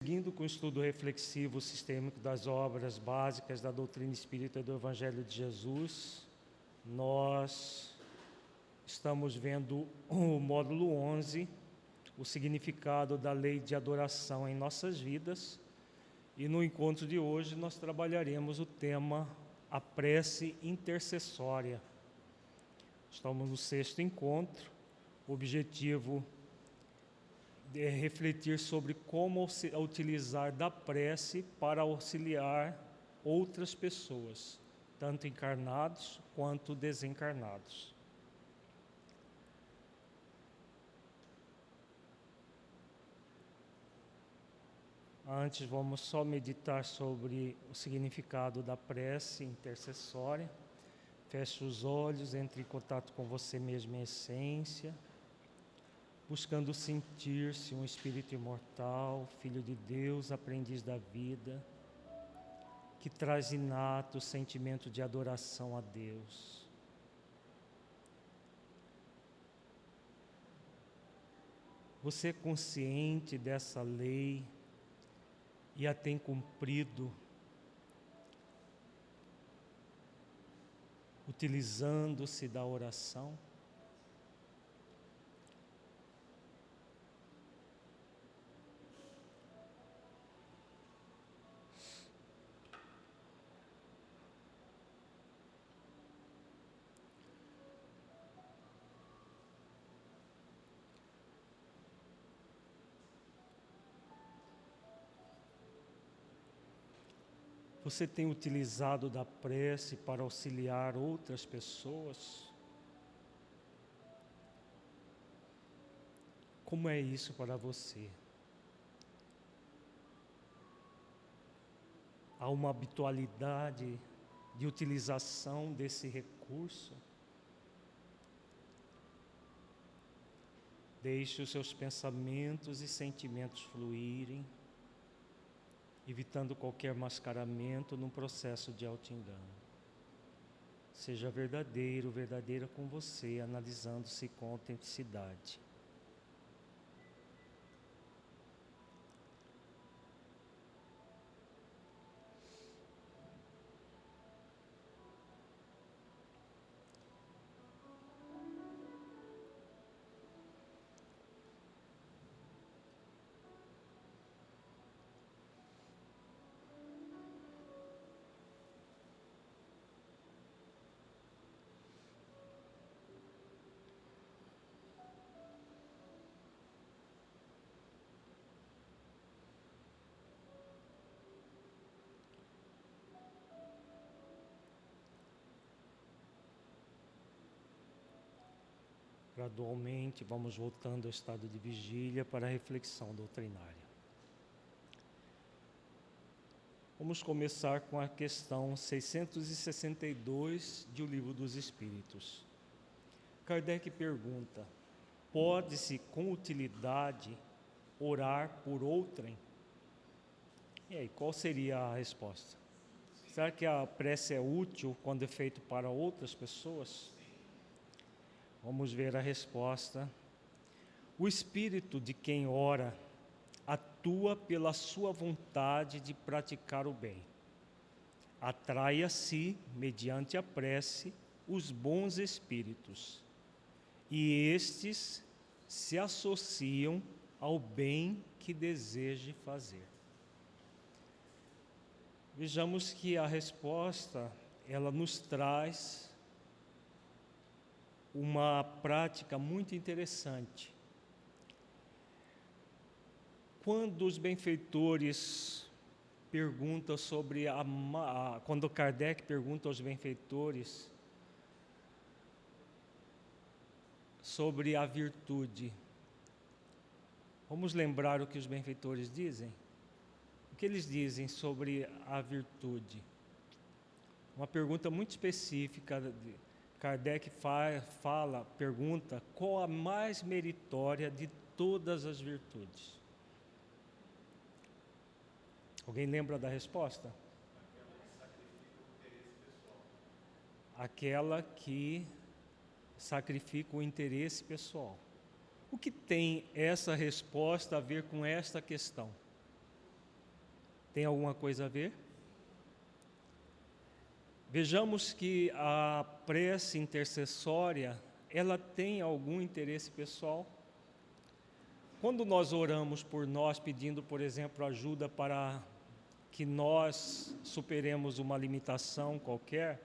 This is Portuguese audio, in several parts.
Seguindo com o estudo reflexivo sistêmico das obras básicas da doutrina espírita e do Evangelho de Jesus, nós estamos vendo o módulo 11, o significado da lei de adoração em nossas vidas, e no encontro de hoje nós trabalharemos o tema a prece intercessória. Estamos no 6º encontro. O objetivo é refletir sobre como utilizar da prece para auxiliar outras pessoas, tanto encarnados quanto desencarnados. Antes, vamos só meditar sobre o significado da prece intercessória. Feche os olhos, entre em contato com você mesmo em essência, buscando sentir-se um espírito imortal, filho de Deus, aprendiz da vida, que traz inato o sentimento de adoração a Deus. Você é consciente dessa lei e a tem cumprido, utilizando-se da oração? Você tem utilizado da prece para auxiliar outras pessoas? Como é isso para você? Há uma habitualidade de utilização desse recurso? Deixe os seus pensamentos e sentimentos fluírem, evitando qualquer mascaramento num processo de auto-engano. Seja verdadeiro, verdadeira com você, analisando-se com autenticidade. Gradualmente vamos voltando ao estado de vigília para a reflexão doutrinária. Vamos começar com a questão 662 de O Livro dos Espíritos. Kardec pergunta: pode-se com utilidade orar por outrem? E aí, qual seria a resposta? Será que a prece é útil quando é feito para outras pessoas? Vamos ver a resposta. O espírito de quem ora atua pela sua vontade de praticar o bem. Atrai a si, mediante a prece, os bons espíritos, e estes se associam ao bem que deseje fazer. Vejamos que a resposta, ela nos traz uma prática muito interessante. Quando os benfeitores perguntam sobre quando Kardec pergunta aos benfeitores sobre a virtude, vamos lembrar o que os benfeitores dizem? O que eles dizem sobre a virtude? Uma pergunta muito específica. Kardec pergunta qual a mais meritória de todas as virtudes. Alguém lembra da resposta? Aquela que sacrifica o interesse pessoal. O que tem essa resposta a ver com esta questão? Tem alguma coisa a ver? Vejamos que a prece intercessória, ela tem algum interesse pessoal? Quando nós oramos por nós, pedindo, por exemplo, ajuda para que nós superemos uma limitação qualquer,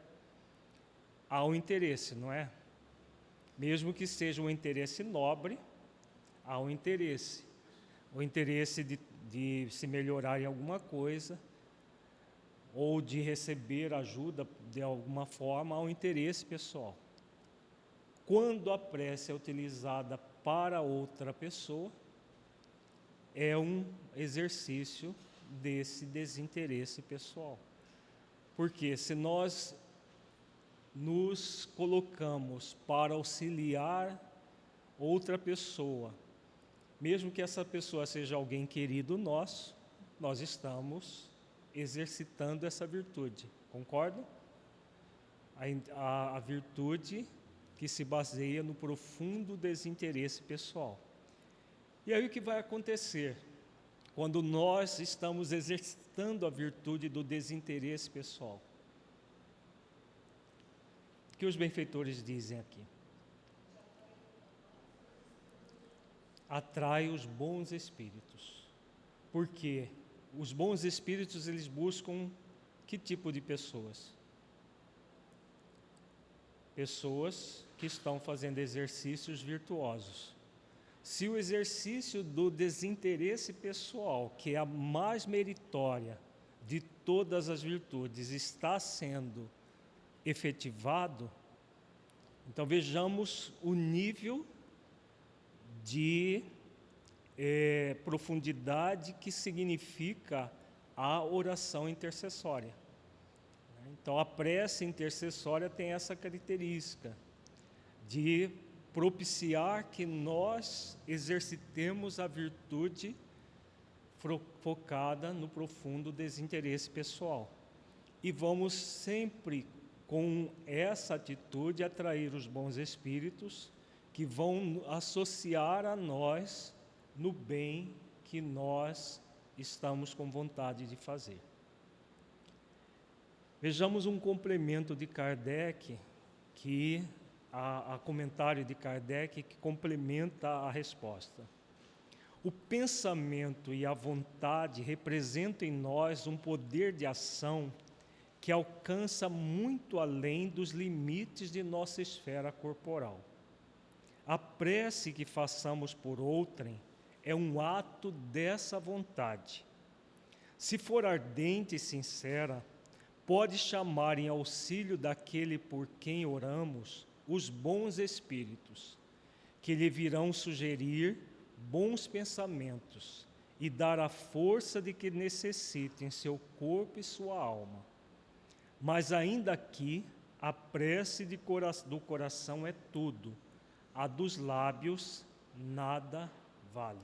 há um interesse, não é? Mesmo que seja um interesse nobre, há um interesse. O interesse de se melhorar em alguma coisa, ou de receber ajuda de alguma forma, há um interesse pessoal. Quando a prece é utilizada para outra pessoa, é um exercício desse desinteresse pessoal. Porque se nós nos colocamos para auxiliar outra pessoa, mesmo que essa pessoa seja alguém querido nosso, nós estamos exercitando essa virtude, concordam? A virtude que se baseia no profundo desinteresse pessoal. E aí o que vai acontecer quando nós estamos exercitando a virtude do desinteresse pessoal? O que os benfeitores dizem aqui? Atrai os bons espíritos. Por quê? Os bons espíritos, eles buscam que tipo de pessoas? Pessoas que estão fazendo exercícios virtuosos. Se o exercício do desinteresse pessoal, que é a mais meritória de todas as virtudes, está sendo efetivado, então vejamos o nível de profundidade que significa a oração intercessória. Então, a prece intercessória tem essa característica de propiciar que nós exercitemos a virtude focada no profundo desinteresse pessoal. E vamos sempre, com essa atitude, atrair os bons espíritos que vão associar a nós no bem que nós estamos com vontade de fazer. Vejamos um complemento de Kardec, a comentário de Kardec que complementa a resposta. O pensamento e a vontade representam em nós um poder de ação que alcança muito além dos limites de nossa esfera corporal. A prece que façamos por outrem é um ato dessa vontade. Se for ardente e sincera, pode chamar em auxílio daquele por quem oramos os bons espíritos, que lhe virão sugerir bons pensamentos e dar a força de que necessita em seu corpo e sua alma. Mas ainda aqui, a prece do coração é tudo, a dos lábios nada vale.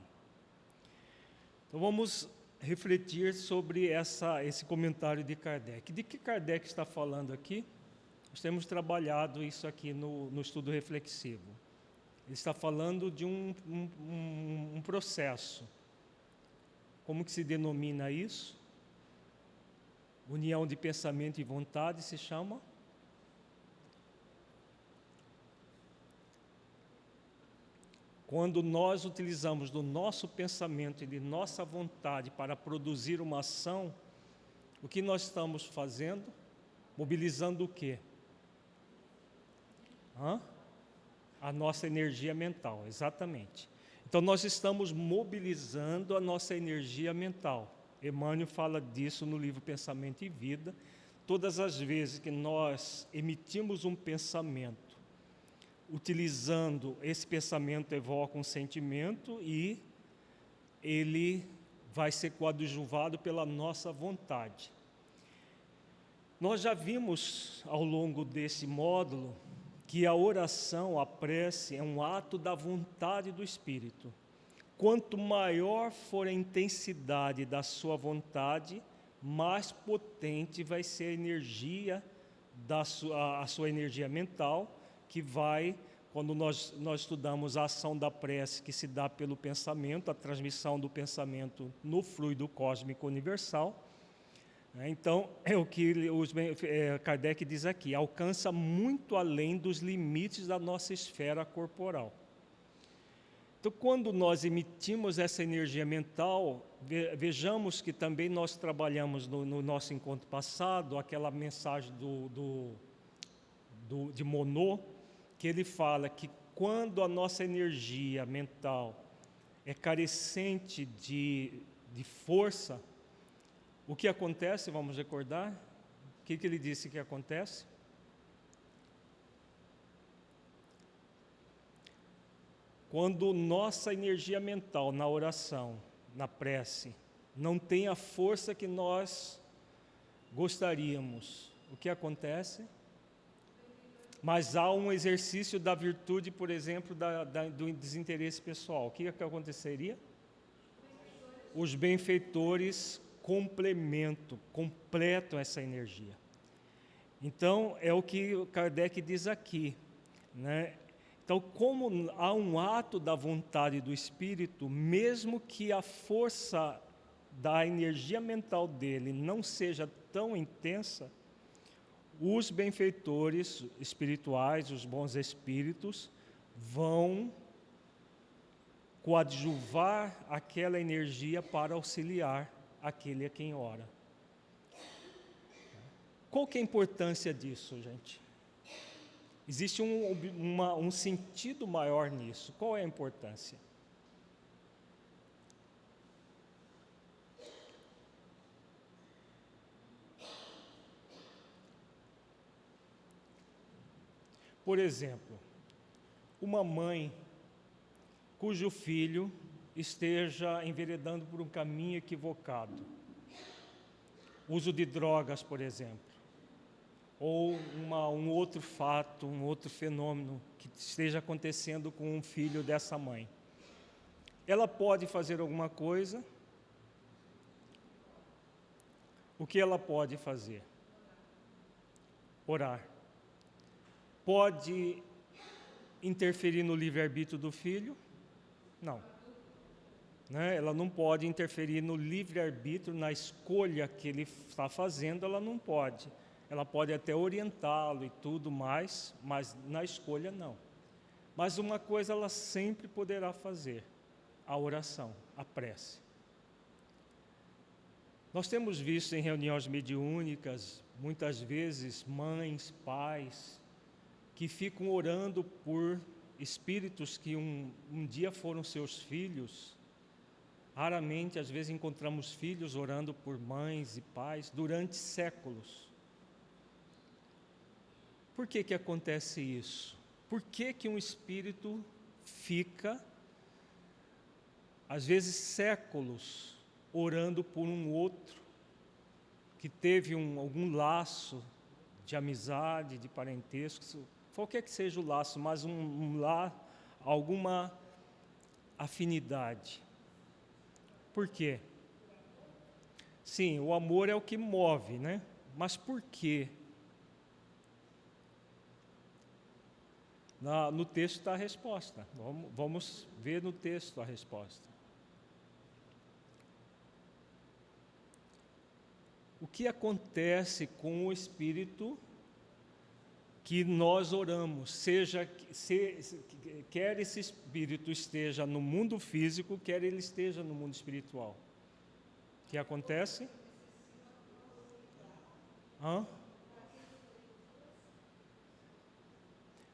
Então vamos refletir sobre esse comentário de Kardec. De que Kardec está falando aqui? Nós temos trabalhado isso aqui no estudo reflexivo. Ele está falando de um processo. Como que se denomina isso? União de pensamento e vontade se chama? Quando nós utilizamos do nosso pensamento e de nossa vontade para produzir uma ação, o que nós estamos fazendo? Mobilizando o quê? A nossa energia mental, exatamente. Então, nós estamos mobilizando a nossa energia mental. Emmanuel fala disso no livro Pensamento e Vida. Todas as vezes que nós emitimos um pensamento, utilizando esse pensamento, evoca um sentimento e ele vai ser coadjuvado pela nossa vontade. Nós já vimos ao longo desse módulo que a oração, a prece, é um ato da vontade do Espírito. Quanto maior for a intensidade da sua vontade, mais potente vai ser a energia, a sua energia mental, que vai, quando nós estudamos a ação da prece que se dá pelo pensamento, a transmissão do pensamento no fluido cósmico universal, Então, é o que Kardec diz aqui, alcança muito além dos limites da nossa esfera corporal. Então, quando nós emitimos essa energia mental, vejamos que também nós trabalhamos no nosso encontro passado, aquela mensagem de Monod, que ele fala que quando a nossa energia mental é carecente de força, o que acontece, vamos recordar? O que ele disse que acontece? Quando nossa energia mental na oração, na prece, não tem a força que nós gostaríamos, o que acontece? Mas há um exercício da virtude, por exemplo, do desinteresse pessoal. O que aconteceria? Os benfeitores completam essa energia. Então, é o que o Kardec diz aqui, né? Então, como há um ato da vontade do espírito, mesmo que a força da energia mental dele não seja tão intensa, os benfeitores espirituais, os bons espíritos, vão coadjuvar aquela energia para auxiliar aquele a quem ora. Qual que é a importância disso, gente? Existe um sentido maior nisso. Qual é a importância? Por exemplo, uma mãe cujo filho esteja enveredando por um caminho equivocado, uso de drogas, por exemplo, ou um outro fato, um outro fenômeno que esteja acontecendo com um filho dessa mãe. Ela pode fazer alguma coisa? O que ela pode fazer? Orar. Pode interferir no livre-arbítrio do filho? Não. Né? Ela não pode interferir no livre-arbítrio, na escolha que ele está fazendo, ela não pode. Ela pode até orientá-lo e tudo mais, mas na escolha não. Mas uma coisa ela sempre poderá fazer, a oração, a prece. Nós temos visto em reuniões mediúnicas, muitas vezes, mães, pais, que ficam orando por espíritos que um dia foram seus filhos. Raramente, às vezes, encontramos filhos orando por mães e pais durante séculos. Por que acontece isso? Por que um espírito fica, às vezes, séculos orando por um outro que teve algum laço de amizade, de parentesco, qualquer que seja o laço, mas alguma afinidade? Por quê? Sim, o amor é o que move, né? Mas por quê? No texto está a resposta. Vamos ver no texto a resposta. O que acontece com o espírito que nós oramos, quer esse espírito esteja no mundo físico, quer ele esteja no mundo espiritual? O que acontece?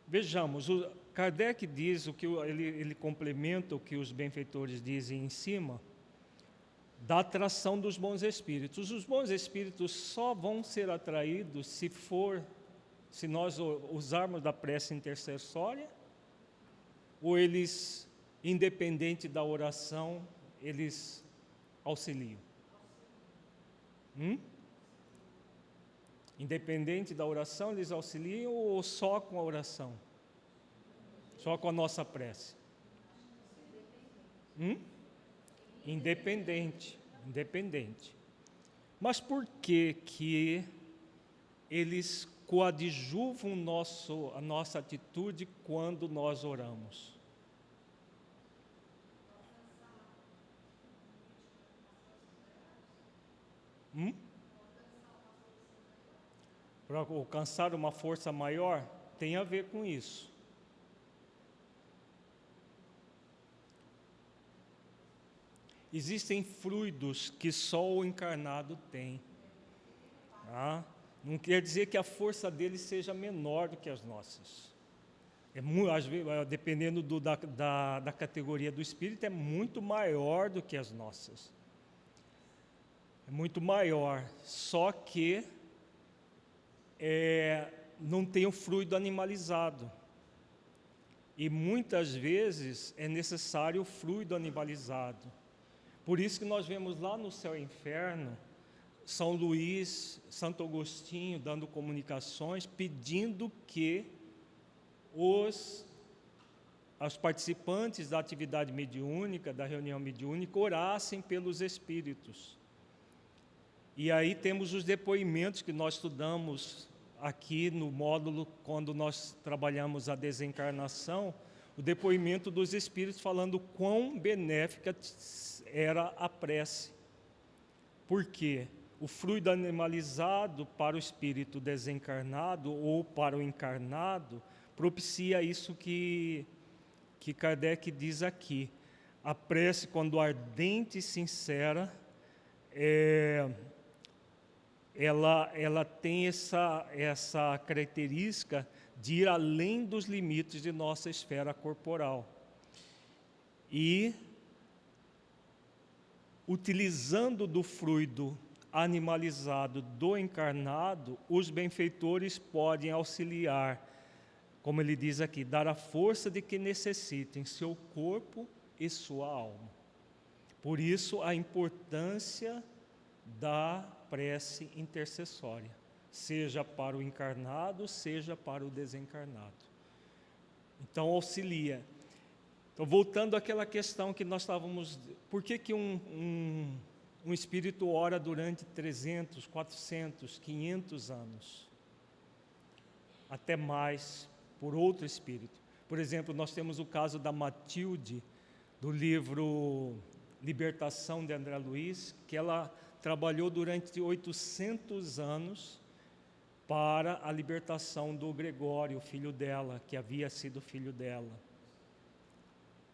Vejamos, Kardec diz, ele complementa o que os benfeitores dizem em cima, da atração dos bons espíritos. Os bons espíritos só vão ser atraídos se nós usarmos da prece intercessória, ou eles, independente da oração, eles auxiliam. Independente da oração, eles auxiliam, ou só com a oração? Só com a nossa prece? Independente. Mas por que eles coadjuvam a nossa atitude quando nós oramos? para alcançar uma força maior, tem a ver com isso. Existem fluidos que só o encarnado tem. Tá? Não quer dizer que a força dele seja menor do que as nossas. Às vezes, dependendo da categoria do espírito, é muito maior do que as nossas. É muito maior, só que não tem o fluido animalizado. E muitas vezes é necessário o fluido animalizado. Por isso que nós vemos lá no Céu e Inferno, São Luís, Santo Agostinho dando comunicações, pedindo que os participantes da atividade mediúnica, da reunião mediúnica, orassem pelos espíritos. E aí temos os depoimentos que nós estudamos aqui no módulo, quando nós trabalhamos a desencarnação, o depoimento dos espíritos falando quão benéfica era a prece. Por quê? O fluido animalizado para o espírito desencarnado ou para o encarnado propicia isso que Kardec diz aqui. A prece, quando ardente e sincera, ela tem essa característica de ir além dos limites de nossa esfera corporal. E, utilizando do fluido animalizado do encarnado, os benfeitores podem auxiliar, como ele diz aqui, dar a força de que necessitem seu corpo e sua alma. Por isso, a importância da prece intercessória, seja para o encarnado, seja para o desencarnado. Então, auxilia. Então, voltando àquela questão que nós estávamos... Por que um espírito ora durante 300, 400, 500 anos? Até mais, por outro espírito. Por exemplo, nós temos o caso da Matilde, do livro Libertação, de André Luiz, que ela trabalhou durante 800 anos para a libertação do Gregório, filho dela, que havia sido filho dela,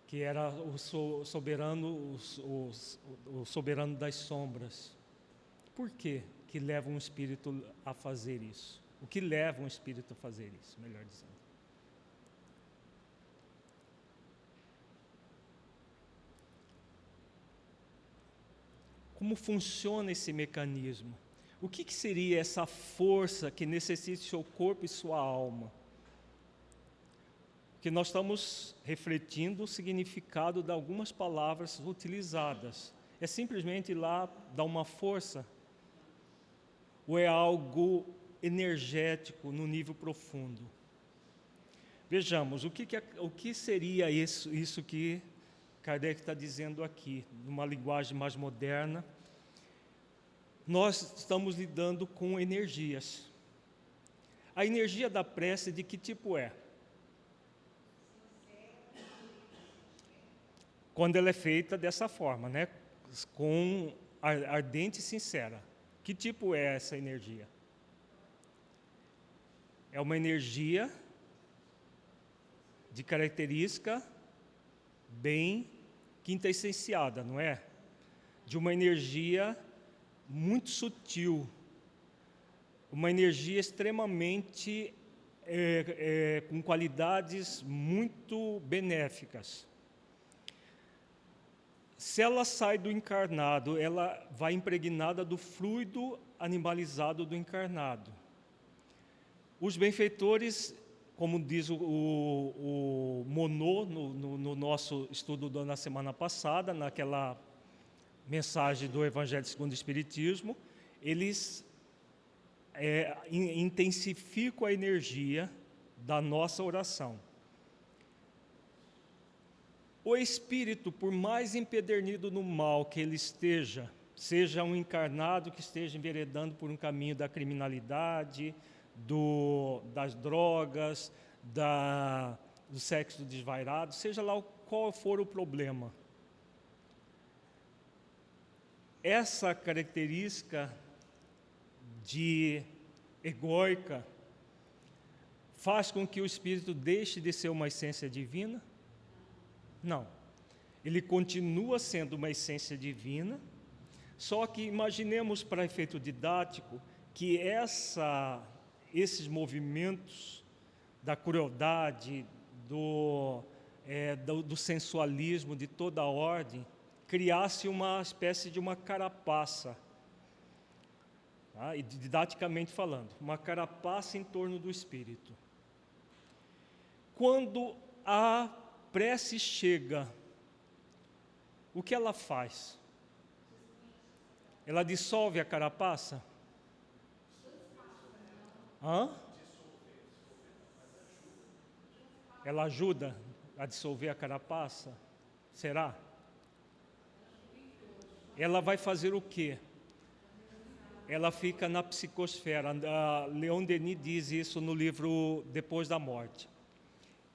que era o soberano das sombras. Por que leva um espírito a fazer isso? O que leva um espírito a fazer isso, melhor dizendo? Como funciona esse mecanismo? O que seria essa força que necessita seu corpo e sua alma? Que nós estamos refletindo o significado de algumas palavras utilizadas. É simplesmente ir lá dar uma força? Ou é algo energético no nível profundo? Vejamos, o que seria isso que Kardec está dizendo aqui, numa linguagem mais moderna? Nós estamos lidando com energias. A energia da prece, de que tipo é? Quando ela é feita dessa forma, né? Com ardente e sincera. Que tipo é essa energia? É uma energia de característica bem quintessenciada, não é? De uma energia muito sutil, uma energia extremamente com qualidades muito benéficas. Se ela sai do encarnado, ela vai impregnada do fluido animalizado do encarnado. Os benfeitores, como diz o Monod no nosso estudo na semana passada, naquela mensagem do Evangelho segundo o Espiritismo, eles intensificam a energia da nossa oração. O espírito, por mais empedernido no mal que ele esteja, seja um encarnado que esteja enveredando por um caminho da criminalidade, das drogas, do sexo desvairado, seja lá qual for o problema, essa característica de egóica, faz com que o espírito deixe de ser uma essência divina? Não. Ele continua sendo uma essência divina, só que imaginemos, para efeito didático, que esses movimentos da crueldade, do sensualismo, de toda a ordem, criasse uma espécie de uma carapaça, tá? E didaticamente falando, uma carapaça em torno do espírito. Quando a prece chega, o que ela faz? Ela dissolve a carapaça? Ela ajuda a dissolver a carapaça? Será? Ela vai fazer o quê? Ela fica na psicosfera. Leon Denis diz isso no livro Depois da Morte.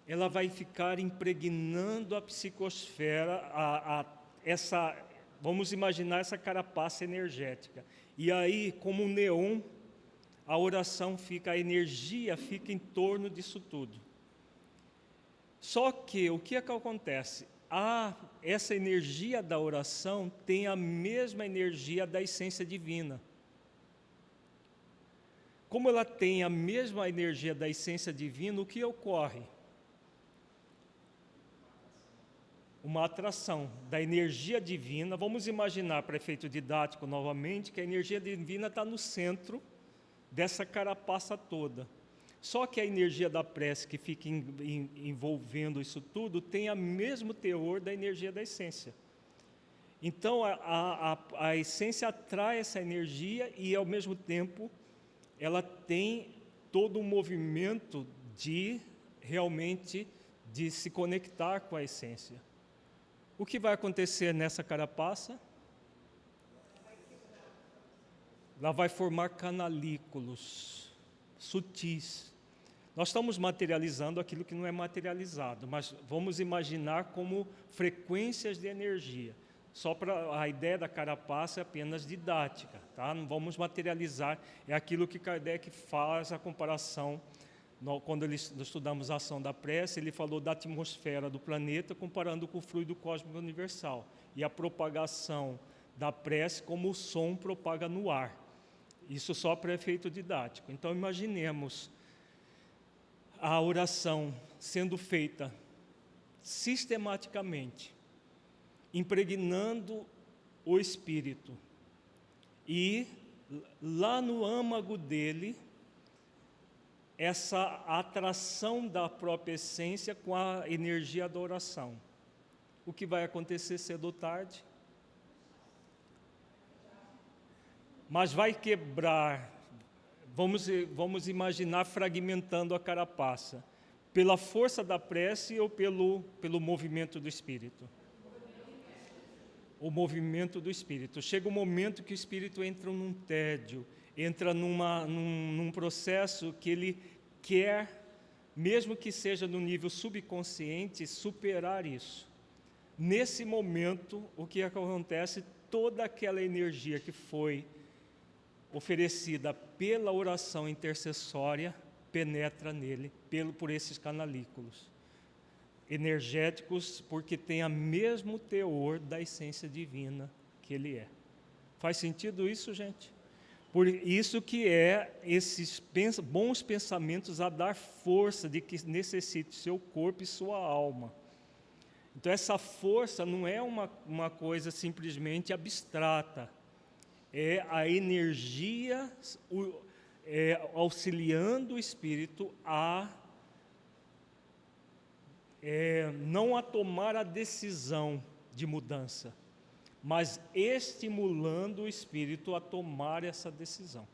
Ela vai ficar impregnando a psicosfera, vamos imaginar essa carapaça energética. E aí, como um neon, a oração fica, a energia fica em torno disso tudo. Só que, o que é que acontece? Essa energia da oração tem a mesma energia da essência divina. Como ela tem a mesma energia da essência divina, o que ocorre? Uma atração da energia divina. Vamos imaginar, para efeito didático novamente, que a energia divina está no centro dessa carapaça toda. Só que a energia da prece que fica envolvendo isso tudo tem o mesmo teor da energia da essência. Então, a essência atrai essa energia e, ao mesmo tempo, ela tem todo um movimento de se conectar com a essência. O que vai acontecer nessa carapaça? Ela vai formar canalículos sutis. Nós estamos materializando aquilo que não é materializado, mas vamos imaginar como frequências de energia. Só para a ideia da carapaça é apenas didática, tá? Não vamos materializar, é aquilo que Kardec faz a comparação. Quando estudamos a ação da prece, ele falou da atmosfera do planeta comparando com o fluido cósmico universal e a propagação da prece como o som propaga no ar. Isso só para efeito didático. Então, imaginemos a oração sendo feita sistematicamente, impregnando o espírito, e lá no âmago dele, essa atração da própria essência com a energia da oração. O que vai acontecer cedo ou tarde? Mas vai quebrar, vamos imaginar fragmentando a carapaça, pela força da prece ou pelo movimento do espírito? O movimento do espírito. Chega um momento que o espírito entra num tédio, entra num processo que ele quer, mesmo que seja no nível subconsciente, superar isso. Nesse momento, o que acontece? Toda aquela energia que foi oferecida pela oração intercessória penetra nele, por esses canalículos energéticos, porque tem o mesmo teor da essência divina que ele é. Faz sentido isso, gente? Por isso que esses bons pensamentos a dar força de que necessite seu corpo e sua alma. Então, essa força não é uma coisa simplesmente abstrata, é a energia auxiliando o espírito não a tomar a decisão de mudança, mas estimulando o espírito a tomar essa decisão.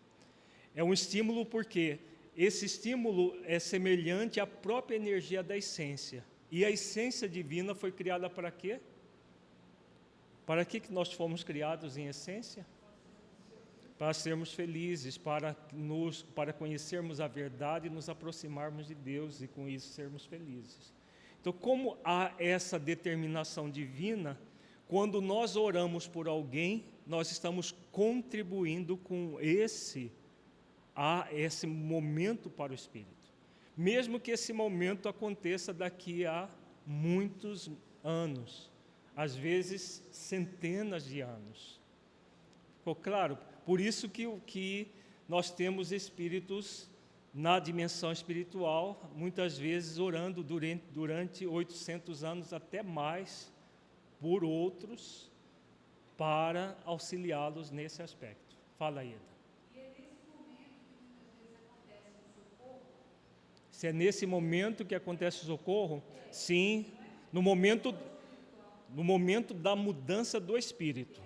É um estímulo porque esse estímulo é semelhante à própria energia da essência. E a essência divina foi criada para quê? Para que nós fomos criados em essência? Para sermos felizes, para conhecermos a verdade e nos aproximarmos de Deus e com isso sermos felizes. Então, como há essa determinação divina, quando nós oramos por alguém, nós estamos contribuindo com há esse momento para o Espírito. Mesmo que esse momento aconteça daqui a muitos anos, às vezes centenas de anos. Ficou claro? Por isso que nós temos espíritos na dimensão espiritual, muitas vezes orando durante 800 anos, até mais, por outros, para auxiliá-los nesse aspecto. Fala, Ieda. E é nesse momento que muitas vezes acontece o socorro? Se é nesse momento que acontece o socorro? Sim, no momento da mudança do espírito.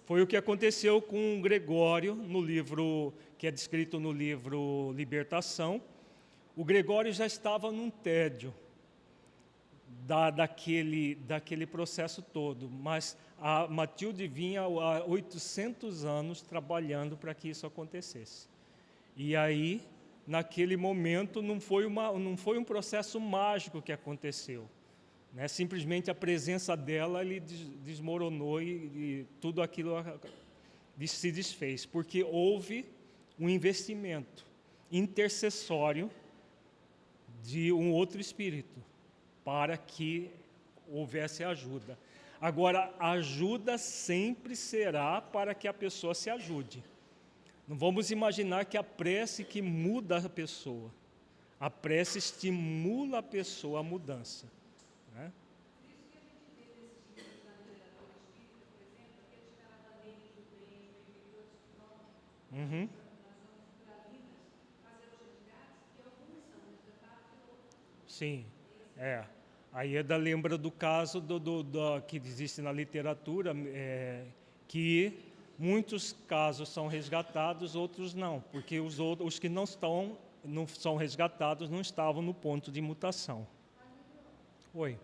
Foi o que aconteceu com Gregório, no livro, que é descrito no livro Libertação. O Gregório já estava num tédio daquele processo todo, mas a Matilde vinha há 800 anos trabalhando para que isso acontecesse. E aí, naquele momento, não foi um processo mágico que aconteceu. Né? Simplesmente a presença dela ele desmoronou e tudo aquilo se desfez, porque houve um investimento intercessório de um outro espírito para que houvesse ajuda. Agora, a ajuda sempre será para que a pessoa se ajude. Não vamos imaginar que a prece que muda a pessoa. A prece estimula a pessoa à mudança. Né? Por isso que a gente vê nesses livros da literatura espírita, por exemplo, aqueles caravanetes do bem, os benfeitores que vão nas zonas ruralinas fazer os resgates, e alguns são resgatados e outros. Sim, é. A Ieda lembra do caso que existe na literatura, que muitos casos são resgatados, outros não, porque os que não são resgatados não estavam no ponto de mutação. Oi.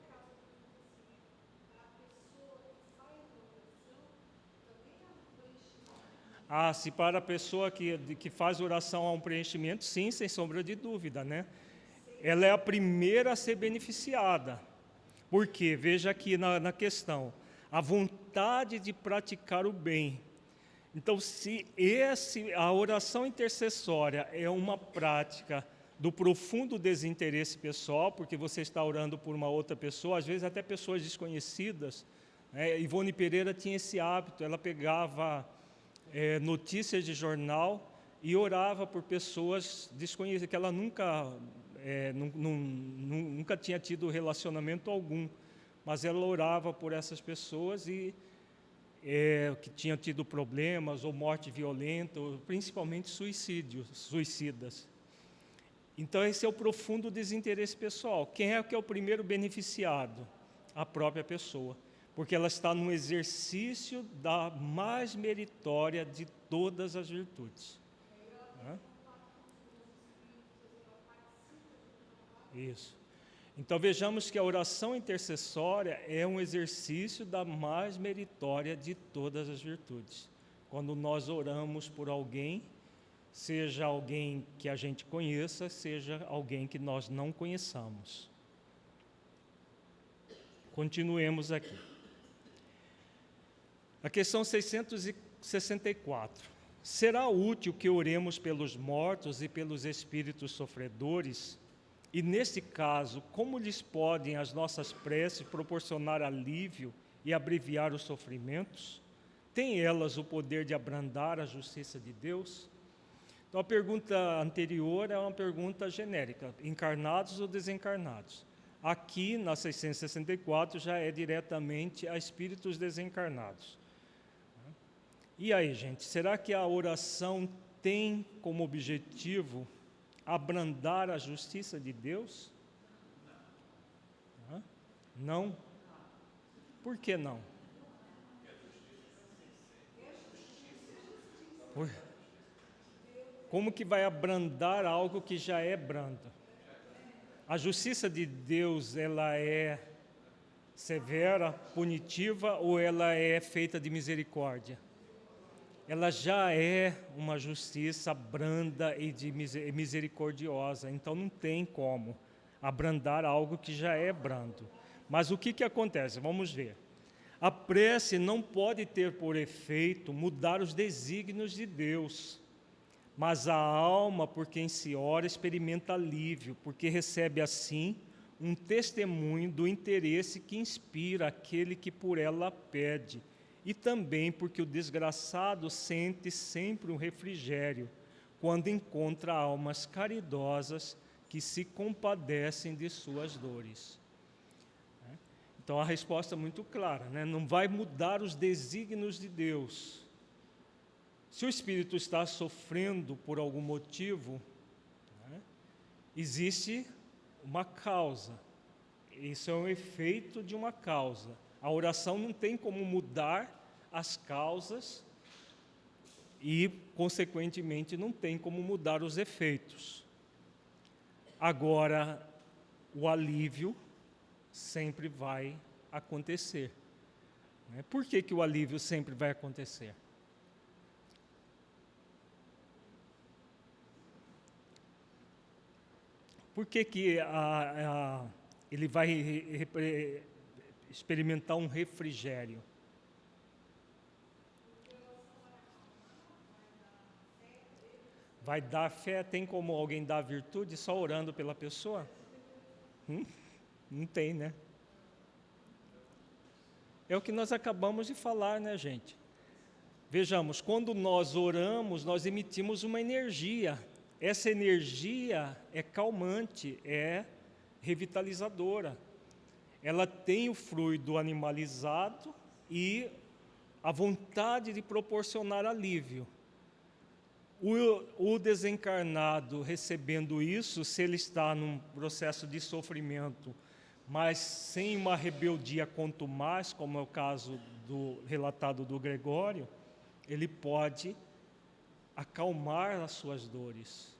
Se para a pessoa que faz oração há um preenchimento, sim, sem sombra de dúvida, né? Ela é a primeira a ser beneficiada. Por quê? Veja aqui na questão, a vontade de praticar o bem. Então, se a oração intercessória é uma prática do profundo desinteresse pessoal, porque você está orando por uma outra pessoa, às vezes até pessoas desconhecidas, né? Ivone Pereira tinha esse hábito, ela pegava notícias de jornal e orava por pessoas desconhecidas, que ela nunca tinha tido relacionamento algum, mas ela orava por essas pessoas que tinham tido problemas ou morte violenta, ou principalmente suicidas. Então esse é o profundo desinteresse pessoal. Quem é que é o primeiro beneficiado? A própria pessoa, porque ela está no exercício da mais meritória de todas as virtudes. Isso. Então vejamos que a oração intercessória é um exercício da mais meritória de todas as virtudes. Quando nós oramos por alguém, seja alguém que a gente conheça, seja alguém que nós não conheçamos. Continuemos aqui. A questão 664. Será útil que oremos pelos mortos e pelos espíritos sofredores? E, neste caso, como lhes podem as nossas preces proporcionar alívio e abreviar os sofrimentos? Têm elas o poder de abrandar a justiça de Deus? Então, a pergunta anterior é uma pergunta genérica, encarnados ou desencarnados? Aqui, na 664, já é diretamente a espíritos desencarnados. E aí, gente, será que a oração tem como objetivo abrandar a justiça de Deus? Não? Por que não? Como que vai abrandar algo que já é brando? A justiça de Deus, ela é severa, punitiva, ou ela é feita de misericórdia? Ela já é uma justiça branda e misericordiosa, então não tem como abrandar algo que já é brando. Mas o que acontece? Vamos ver. A prece não pode ter por efeito mudar os desígnios de Deus, Mas a alma por quem se ora experimenta alívio, porque recebe assim um testemunho do interesse que inspira aquele que por ela pede, e também porque o desgraçado sente sempre um refrigério quando encontra almas caridosas que se compadecem de suas dores. Então a resposta é muito clara, né? Não vai mudar os desígnios de Deus. Se o espírito está sofrendo por algum motivo, né, existe uma causa. Isso é um efeito de uma causa. A oração não tem como mudar as causas e, consequentemente, não tem como mudar os efeitos. Agora, o alívio sempre vai acontecer. Né? Por que o alívio sempre vai acontecer? Por que ele vai experimentar um refrigério? Vai dar fé? Tem como alguém dar virtude só orando pela pessoa? Não tem, né? É o que nós acabamos de falar, né, gente? Vejamos, quando nós oramos, nós emitimos uma energia. Essa energia é calmante, é revitalizadora. Ela tem o fluido animalizado e a vontade de proporcionar alívio. O desencarnado recebendo isso, se ele está num processo de sofrimento, mas sem uma rebeldia contumaz, como é o caso relatado do Gregório, ele pode acalmar as suas dores.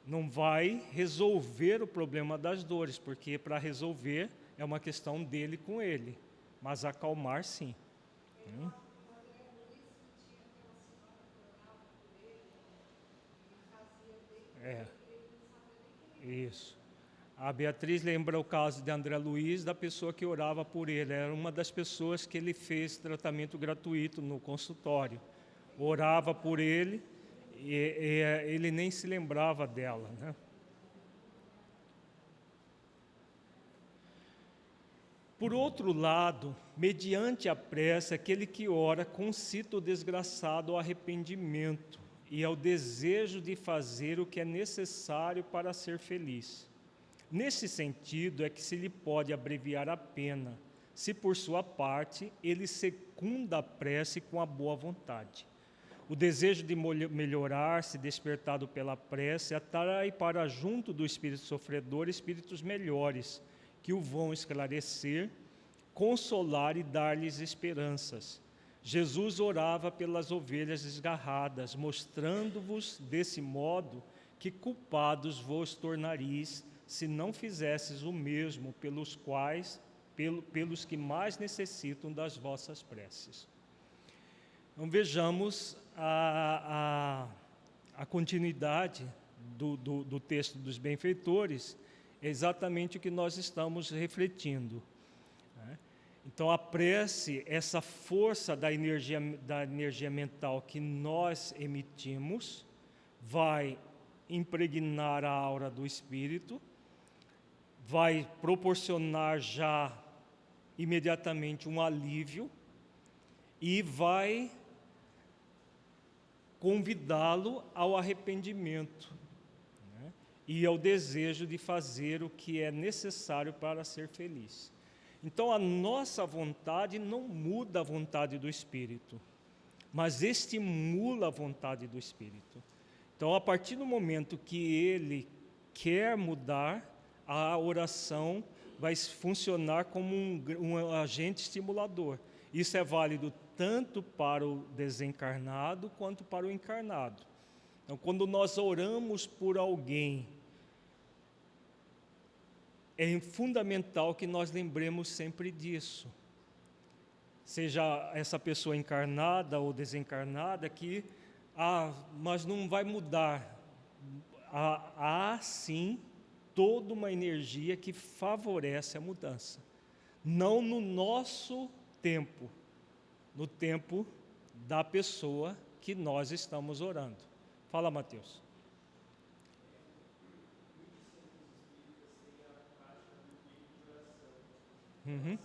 Não vai resolver o problema das dores, porque para resolver é uma questão dele com ele, mas acalmar sim. Isso. A Beatriz lembra o caso de André Luiz, da pessoa que orava por ele. Era uma das pessoas que ele fez tratamento gratuito no consultório. Orava por ele e ele nem se lembrava dela, né? Por outro lado, mediante a prece, aquele que ora concita o desgraçado ao arrependimento e ao desejo de fazer o que é necessário para ser feliz. Nesse sentido é que se lhe pode abreviar a pena, se por sua parte ele secunda a prece com a boa vontade. O desejo de melhorar-se, despertado pela prece, atrai para junto do espírito sofredor espíritos melhores, que o vão esclarecer, consolar e dar-lhes esperanças. Jesus orava pelas ovelhas desgarradas, mostrando-vos desse modo que culpados vos tornareis, se não fizesses o mesmo pelos que mais necessitam das vossas preces. Então vejamos a continuidade do texto dos benfeitores, é exatamente o que nós estamos refletindo. Então a prece, essa força da energia mental que nós emitimos, vai impregnar a aura do espírito, vai proporcionar já imediatamente um alívio e vai convidá-lo ao arrependimento, né? E ao desejo de fazer o que é necessário para ser feliz. Então a nossa vontade não muda a vontade do Espírito, mas estimula a vontade do Espírito. Então a partir do momento que ele quer mudar, a oração vai funcionar como um agente estimulador. Isso é válido tanto para o desencarnado quanto para o encarnado. Então, quando nós oramos por alguém, é fundamental que nós lembremos sempre disso. Seja essa pessoa encarnada ou desencarnada, que, mas não vai mudar. Há sim toda uma energia que favorece a mudança. Não no nosso tempo, no tempo da pessoa que nós estamos orando. Fala, Mateus. Uhum.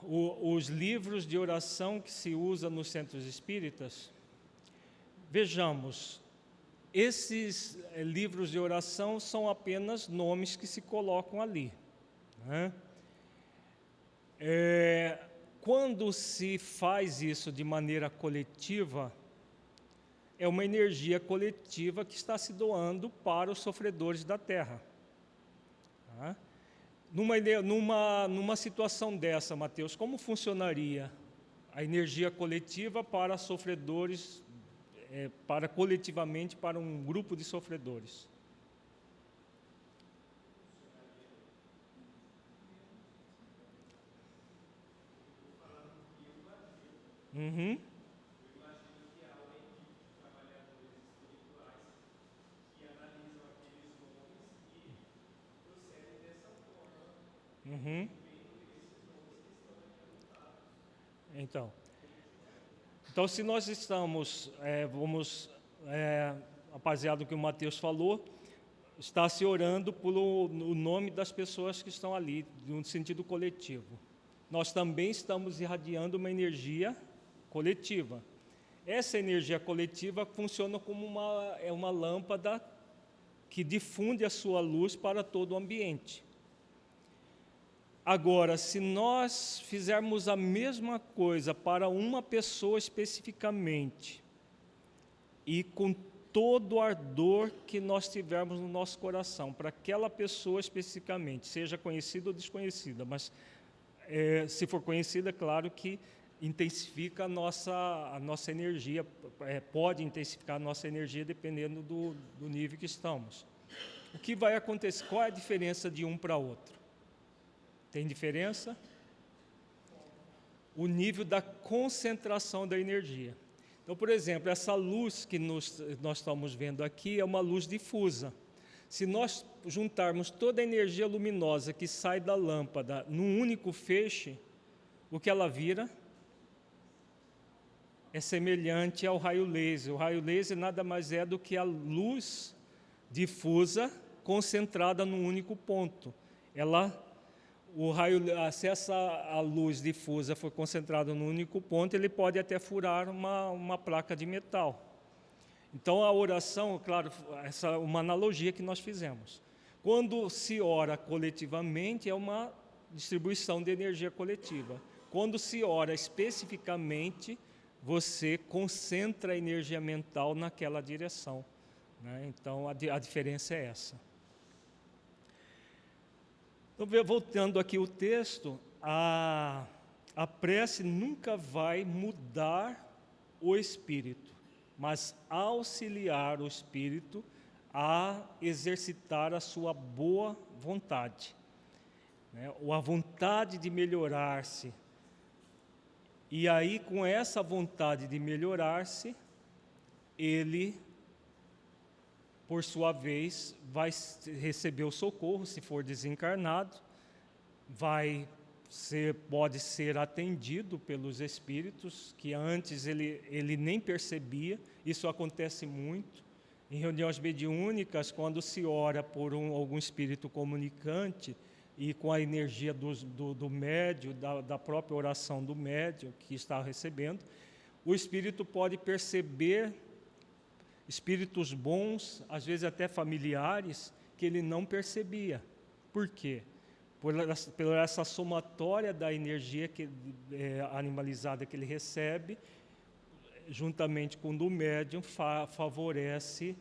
Os livros de oração que se usa nos centros espíritas, vejamos, esses livros de oração são apenas nomes que se colocam ali, né? Quando se faz isso de maneira coletiva, é uma energia coletiva que está se doando para os sofredores da Terra. Tá? Numa situação dessa, Mateus, como funcionaria a energia coletiva para sofredores, coletivamente para um grupo de sofredores? Uhum. Uhum. Então, se nós estamos, rapaziada, do que o Mateus falou, está se orando pelo nome das pessoas que estão ali, no sentido coletivo. Nós também estamos irradiando uma energia coletiva. Essa energia coletiva funciona como uma lâmpada que difunde a sua luz para todo o ambiente. Agora, se nós fizermos a mesma coisa para uma pessoa especificamente, e com todo o ardor que nós tivermos no nosso coração, para aquela pessoa especificamente, seja conhecida ou desconhecida, mas se for conhecida, é claro que intensifica a nossa energia, pode intensificar a nossa energia dependendo do nível que estamos. O que vai acontecer? Qual é a diferença de um para outro? Tem diferença? O nível da concentração da energia. Então, por exemplo, essa luz que nós estamos vendo aqui é uma luz difusa. Se nós juntarmos toda a energia luminosa que sai da lâmpada num único feixe, o que ela vira é semelhante ao raio laser. O raio laser nada mais é do que a luz difusa concentrada num único ponto. Se a luz difusa for concentrada num único ponto, ele pode até furar uma placa de metal. Então, a oração, claro, essa é uma analogia que nós fizemos. Quando se ora coletivamente, é uma distribuição de energia coletiva. Quando se ora especificamente, você concentra a energia mental naquela direção, né? Então, a diferença é essa. Então, voltando aqui o texto, a prece nunca vai mudar o espírito, mas auxiliar o espírito a exercitar a sua boa vontade, né? Ou a vontade de melhorar-se. E aí, com essa vontade de melhorar-se, ele, por sua vez, vai receber o socorro, se for desencarnado, pode ser atendido pelos espíritos, que antes ele nem percebia. Isso acontece muito em reuniões mediúnicas, quando se ora por algum espírito comunicante, e com a energia do médium, da própria oração do médium que está recebendo, o espírito pode perceber espíritos bons, às vezes até familiares, que ele não percebia. Por quê? Por essa somatória da energia animalizada que ele recebe, juntamente com o do médium, favorece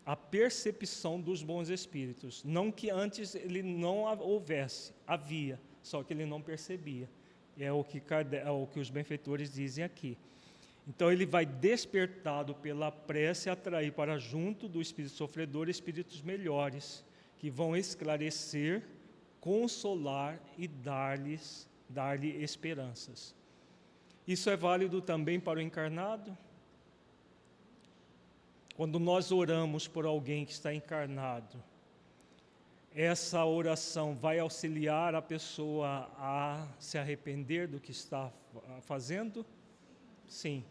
a percepção dos bons espíritos. Não que antes ele não houvesse, havia, só que ele não percebia. É o que os benfeitores dizem aqui. Então, ele vai, despertado pela prece, atrair para junto do espírito sofredor espíritos melhores, que vão esclarecer, consolar e dar-lhe esperanças. Isso é válido também para o encarnado? Quando nós oramos por alguém que está encarnado, essa oração vai auxiliar a pessoa a se arrepender do que está fazendo? Sim.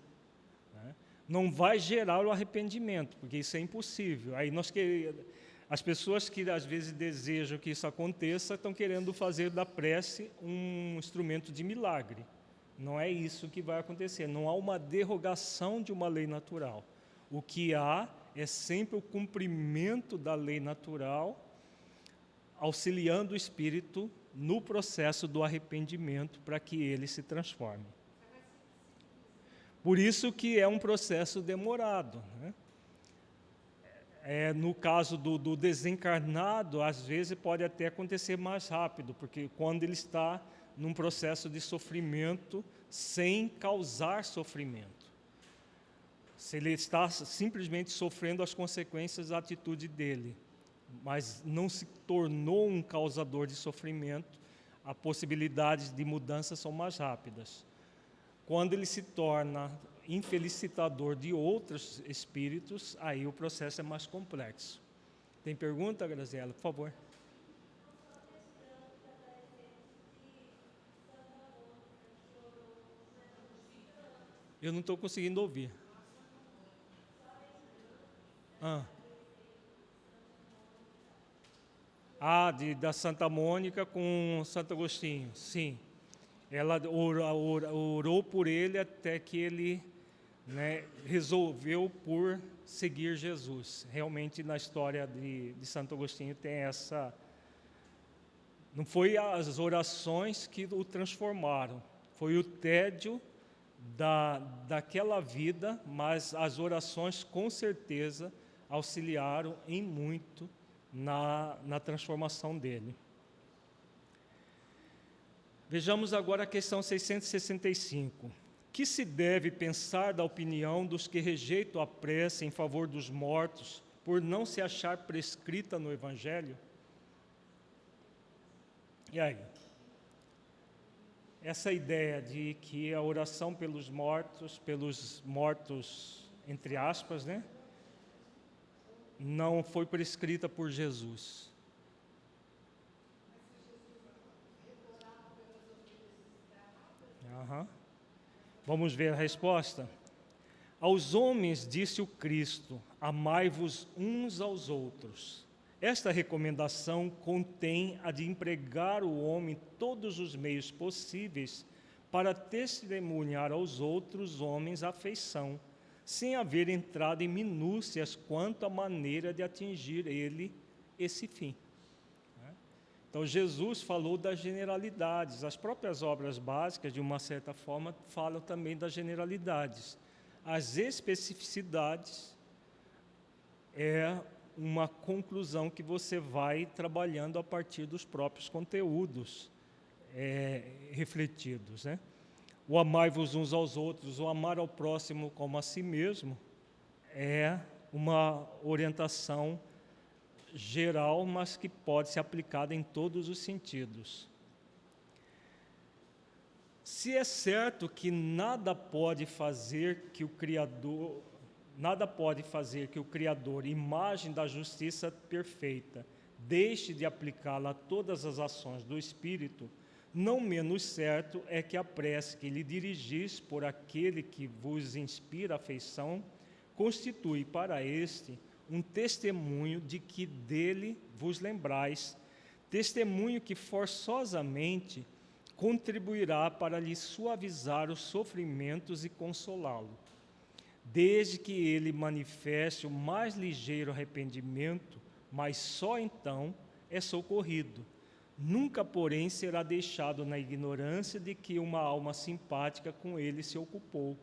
Não vai gerar o arrependimento, porque isso é impossível. Aí as pessoas que às vezes desejam que isso aconteça estão querendo fazer da prece um instrumento de milagre. Não é isso que vai acontecer. Não há uma derrogação de uma lei natural. O que há é sempre o cumprimento da lei natural, auxiliando o espírito no processo do arrependimento para que ele se transforme. Por isso que é um processo demorado, né? No caso do desencarnado, às vezes pode até acontecer mais rápido, porque quando ele está num processo de sofrimento sem causar sofrimento. Se ele está simplesmente sofrendo as consequências da atitude dele, mas não se tornou um causador de sofrimento, as possibilidades de mudança são mais rápidas. Quando ele se torna infelicitador de outros espíritos, aí o processo é mais complexo. Tem pergunta, Graziela? Por favor. Eu não estou conseguindo ouvir. Da Santa Mônica com Santo Agostinho, sim. Ela orou por ele até que ele, resolveu por seguir Jesus. Realmente, na história de Santo Agostinho tem essa... Não foi as orações que o transformaram, foi o tédio daquela vida, mas as orações, com certeza, auxiliaram em muito na transformação dele. Vejamos agora a questão 665. Que se deve pensar da opinião dos que rejeitam a prece em favor dos mortos por não se achar prescrita no Evangelho? E aí? Essa ideia de que a oração pelos mortos, entre aspas, não foi prescrita por Jesus. Vamos ver a resposta. Aos homens disse o Cristo: amai-vos uns aos outros. Esta recomendação contém a de empregar o homem todos os meios possíveis para testemunhar aos outros homens a afeição, sem haver entrado em minúcias quanto à maneira de atingir ele esse fim. Então, Jesus falou das generalidades. As próprias obras básicas, de uma certa forma, falam também das generalidades. As especificidades é uma conclusão que você vai trabalhando a partir dos próprios conteúdos refletidos, O amai-vos uns aos outros, o amar ao próximo como a si mesmo, é uma orientação geral, mas que pode ser aplicada em todos os sentidos. Se é certo que nada pode fazer que o Criador, imagem da justiça perfeita, deixe de aplicá-la a todas as ações do Espírito, não menos certo é que a prece que lhe dirigis por aquele que vos inspira afeição, constitui para este um testemunho de que dele vos lembrais, testemunho que forçosamente contribuirá para lhe suavizar os sofrimentos e consolá-lo, desde que ele manifeste o mais ligeiro arrependimento, mas só então é socorrido. Nunca, porém, será deixado na ignorância de que uma alma simpática com ele se ocupou.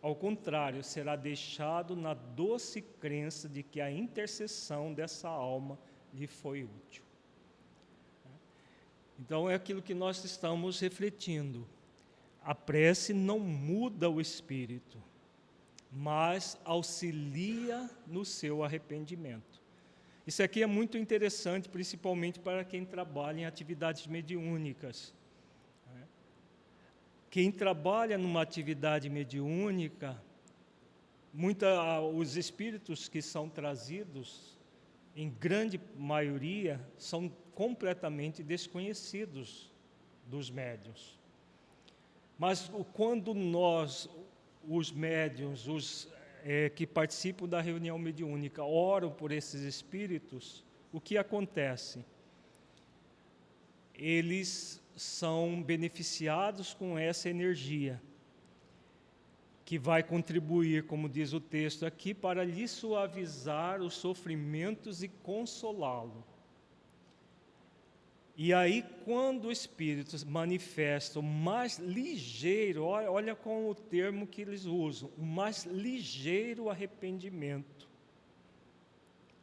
Ao contrário, será deixado na doce crença de que a intercessão dessa alma lhe foi útil. Então, é aquilo que nós estamos refletindo. A prece não muda o espírito, mas auxilia no seu arrependimento. Isso aqui é muito interessante, principalmente para quem trabalha em atividades mediúnicas. Quem trabalha numa atividade mediúnica, os espíritos que são trazidos em grande maioria, são completamente desconhecidos dos médiuns. Mas quando nós, os médiuns, que participam da reunião mediúnica, oram por esses espíritos, o que acontece? Eles são beneficiados com essa energia, que vai contribuir, como diz o texto aqui, para lhe suavizar os sofrimentos e consolá-lo. E aí, quando o Espírito manifesta o mais ligeiro, olha com o termo que eles usam, o mais ligeiro arrependimento,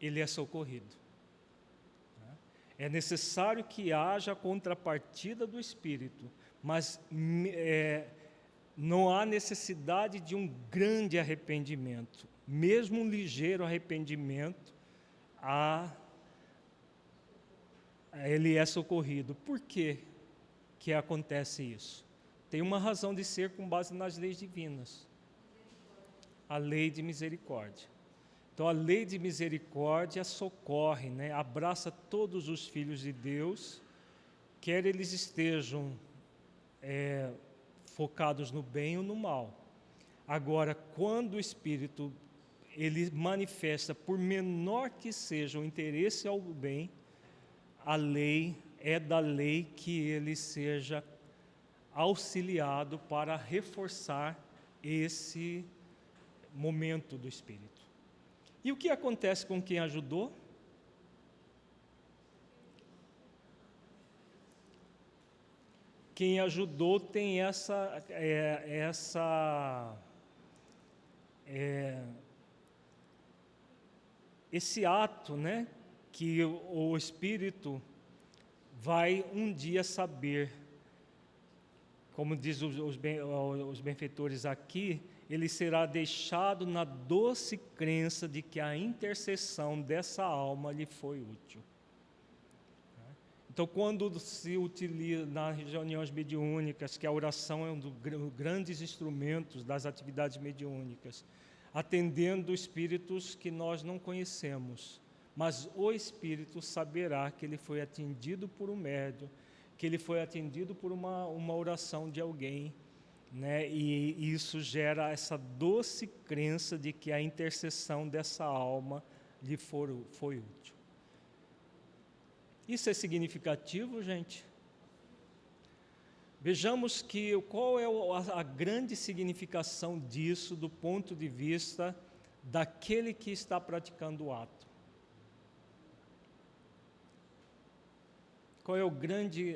ele é socorrido. É necessário que haja a contrapartida do Espírito, mas não há necessidade de um grande arrependimento. Mesmo um ligeiro arrependimento, ele é socorrido. Por que acontece isso? Tem uma razão de ser com base nas leis divinas. A lei de misericórdia. Então, a lei de misericórdia socorre, né? Abraça todos os filhos de Deus, quer eles estejam focados no bem ou no mal. Agora, quando o Espírito ele manifesta, por menor que seja o interesse ao bem, a lei é da lei que ele seja auxiliado para reforçar esse momento do Espírito. E o que acontece com quem ajudou? Quem ajudou tem esse ato, né, que o Espírito vai um dia saber, como diz os benfeitores aqui, ele será deixado na doce crença de que a intercessão dessa alma lhe foi útil. Então, quando se utiliza nas reuniões mediúnicas, que a oração é um dos grandes instrumentos das atividades mediúnicas, atendendo espíritos que nós não conhecemos, mas o espírito saberá que ele foi atendido por um médium, que ele foi atendido por uma oração de alguém, né? E isso gera essa doce crença de que a intercessão dessa alma lhe foi útil. Isso é significativo, gente? Vejamos qual é a grande significação disso do ponto de vista daquele que está praticando o ato. Qual é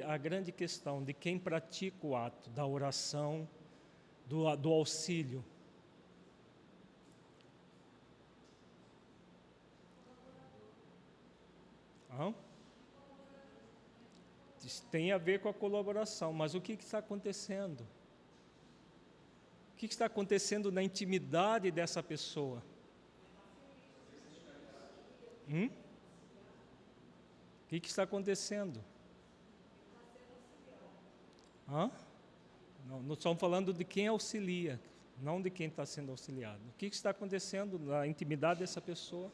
a grande questão de quem pratica o ato, da oração, do auxílio? Isso tem a ver com a colaboração, mas o que está acontecendo? O que está acontecendo na intimidade dessa pessoa? O que está acontecendo? Não estamos falando de quem auxilia, não de quem está sendo auxiliado. O que está acontecendo na intimidade dessa pessoa?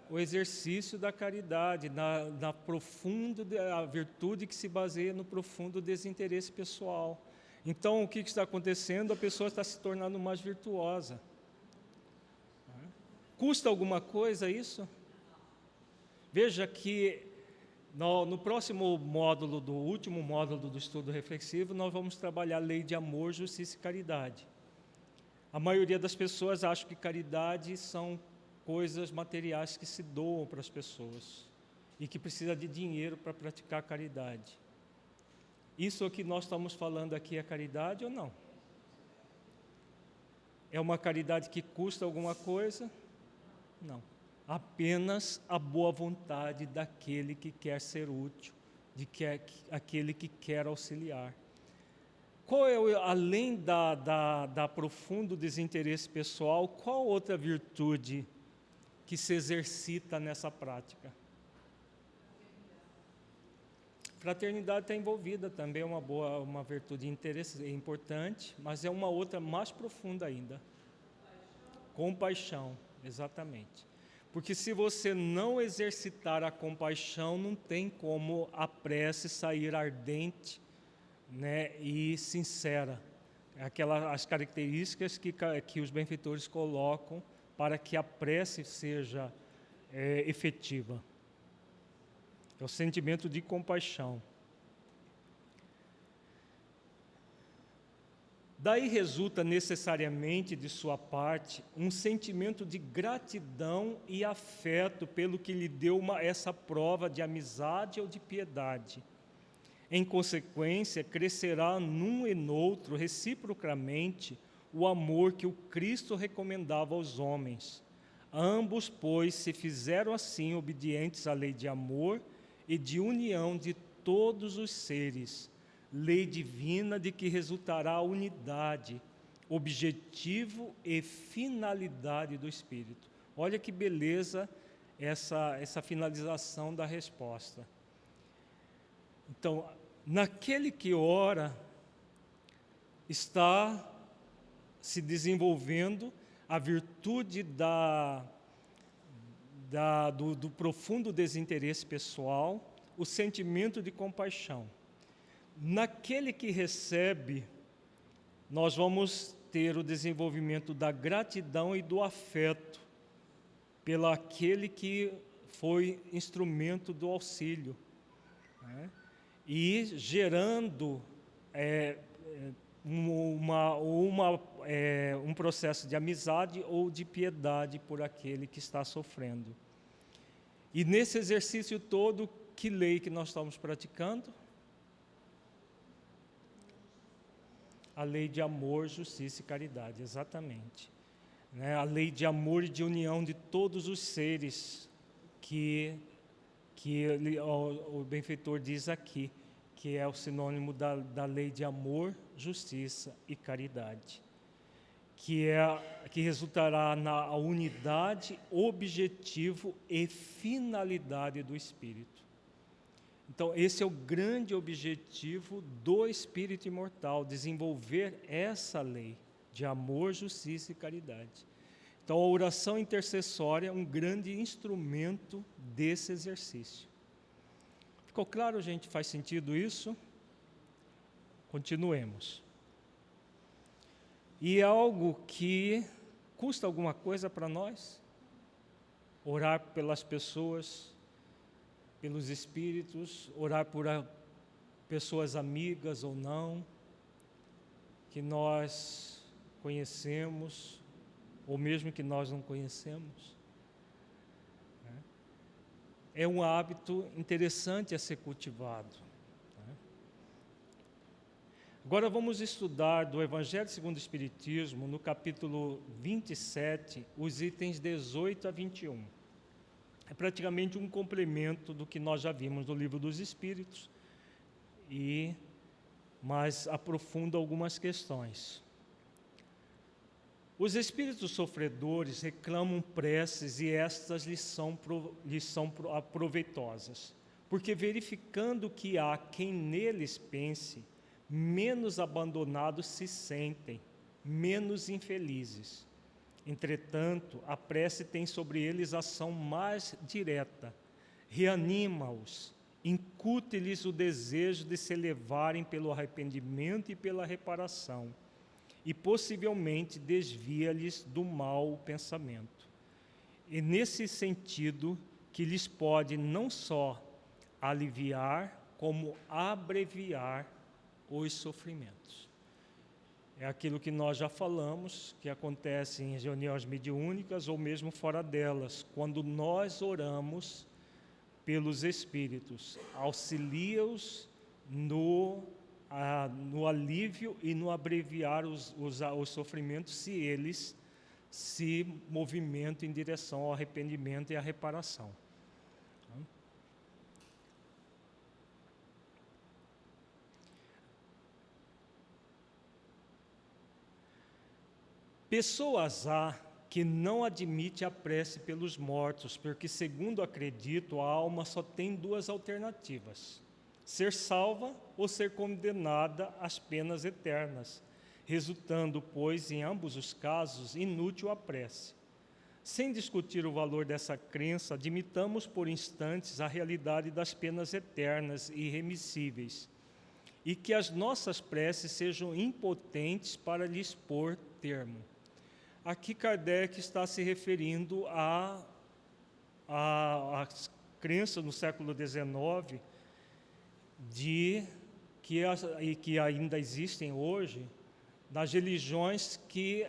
O exercício da caridade, a virtude que se baseia no profundo desinteresse pessoal. Então, o que está acontecendo? A pessoa está se tornando mais virtuosa. Custa alguma coisa isso? Veja que no próximo módulo, do último módulo do estudo reflexivo, nós vamos trabalhar lei de amor, justiça e caridade. A maioria das pessoas acha que caridade são coisas materiais que se doam para as pessoas e que precisa de dinheiro para praticar caridade. Isso que nós estamos falando aqui é caridade ou não? É uma caridade que custa alguma coisa? Não. Apenas a boa vontade daquele que quer ser útil, aquele que quer auxiliar. Qual é, além da profundo desinteresse pessoal, qual outra virtude que se exercita nessa prática? Fraternidade está envolvida também, é uma virtude importante, mas é uma outra mais profunda ainda. Compaixão, exatamente. Porque se você não exercitar a compaixão, não tem como a prece sair ardente, né, e sincera. As características que os benfeitores colocam para que a prece seja efetiva. É o sentimento de compaixão. Daí resulta necessariamente de sua parte um sentimento de gratidão e afeto pelo que lhe deu essa prova de amizade ou de piedade. Em consequência, crescerá num e noutro reciprocamente o amor que o Cristo recomendava aos homens. Ambos, pois, se fizeram assim obedientes à lei de amor e de união de todos os seres, lei divina de que resultará a unidade, objetivo e finalidade do Espírito. Olha que beleza essa finalização da resposta. Então, naquele que ora, está se desenvolvendo a virtude do profundo desinteresse pessoal, o sentimento de compaixão. Naquele que recebe, nós vamos ter o desenvolvimento da gratidão e do afeto pelo aquele que foi instrumento do auxílio, né? E gerando um processo de amizade ou de piedade por aquele que está sofrendo. E nesse exercício todo, que lei que nós estamos praticando? A lei de amor, justiça e caridade, exatamente. A lei de amor e de união de todos os seres que o benfeitor diz aqui, que é o sinônimo da lei de amor, justiça e caridade, que resultará na unidade, objetivo e finalidade do Espírito. Então, esse é o grande objetivo do Espírito imortal, desenvolver essa lei de amor, justiça e caridade. Então, a oração intercessória é um grande instrumento desse exercício. Ficou claro, gente? Faz sentido isso? Continuemos. E é algo que custa alguma coisa para nós? Orar pelas pessoas, pelos espíritos, orar por pessoas amigas ou não, que nós conhecemos, ou mesmo que nós não conhecemos. É um hábito interessante a ser cultivado. Agora vamos estudar do Evangelho segundo o Espiritismo, no capítulo 27, os itens 18 a 21. É praticamente um complemento do que nós já vimos no Livro dos Espíritos, mas aprofunda algumas questões. Os espíritos sofredores reclamam preces e estas lhes são proveitosas, porque verificando que há quem neles pense, menos abandonados se sentem, menos infelizes. Entretanto, a prece tem sobre eles ação mais direta, reanima-os, incute-lhes o desejo de se elevarem pelo arrependimento e pela reparação, e possivelmente desvia-lhes do mau pensamento. E nesse sentido que lhes pode não só aliviar, como abreviar os sofrimentos. É aquilo que nós já falamos, que acontece em reuniões mediúnicas ou mesmo fora delas, quando nós oramos pelos espíritos, auxilia-os no alívio e no abreviar os sofrimentos, se eles se movimentam em direção ao arrependimento e à reparação. Pessoas há que não admite a prece pelos mortos, porque, segundo acredito, a alma só tem duas alternativas: ser salva ou ser condenada às penas eternas, resultando, pois, em ambos os casos, inútil a prece. Sem discutir o valor dessa crença, admitamos por instantes a realidade das penas eternas e irremissíveis, e que as nossas preces sejam impotentes para lhes pôr termo. Aqui Kardec está se referindo à crença no século XIX que ainda existem hoje, das religiões que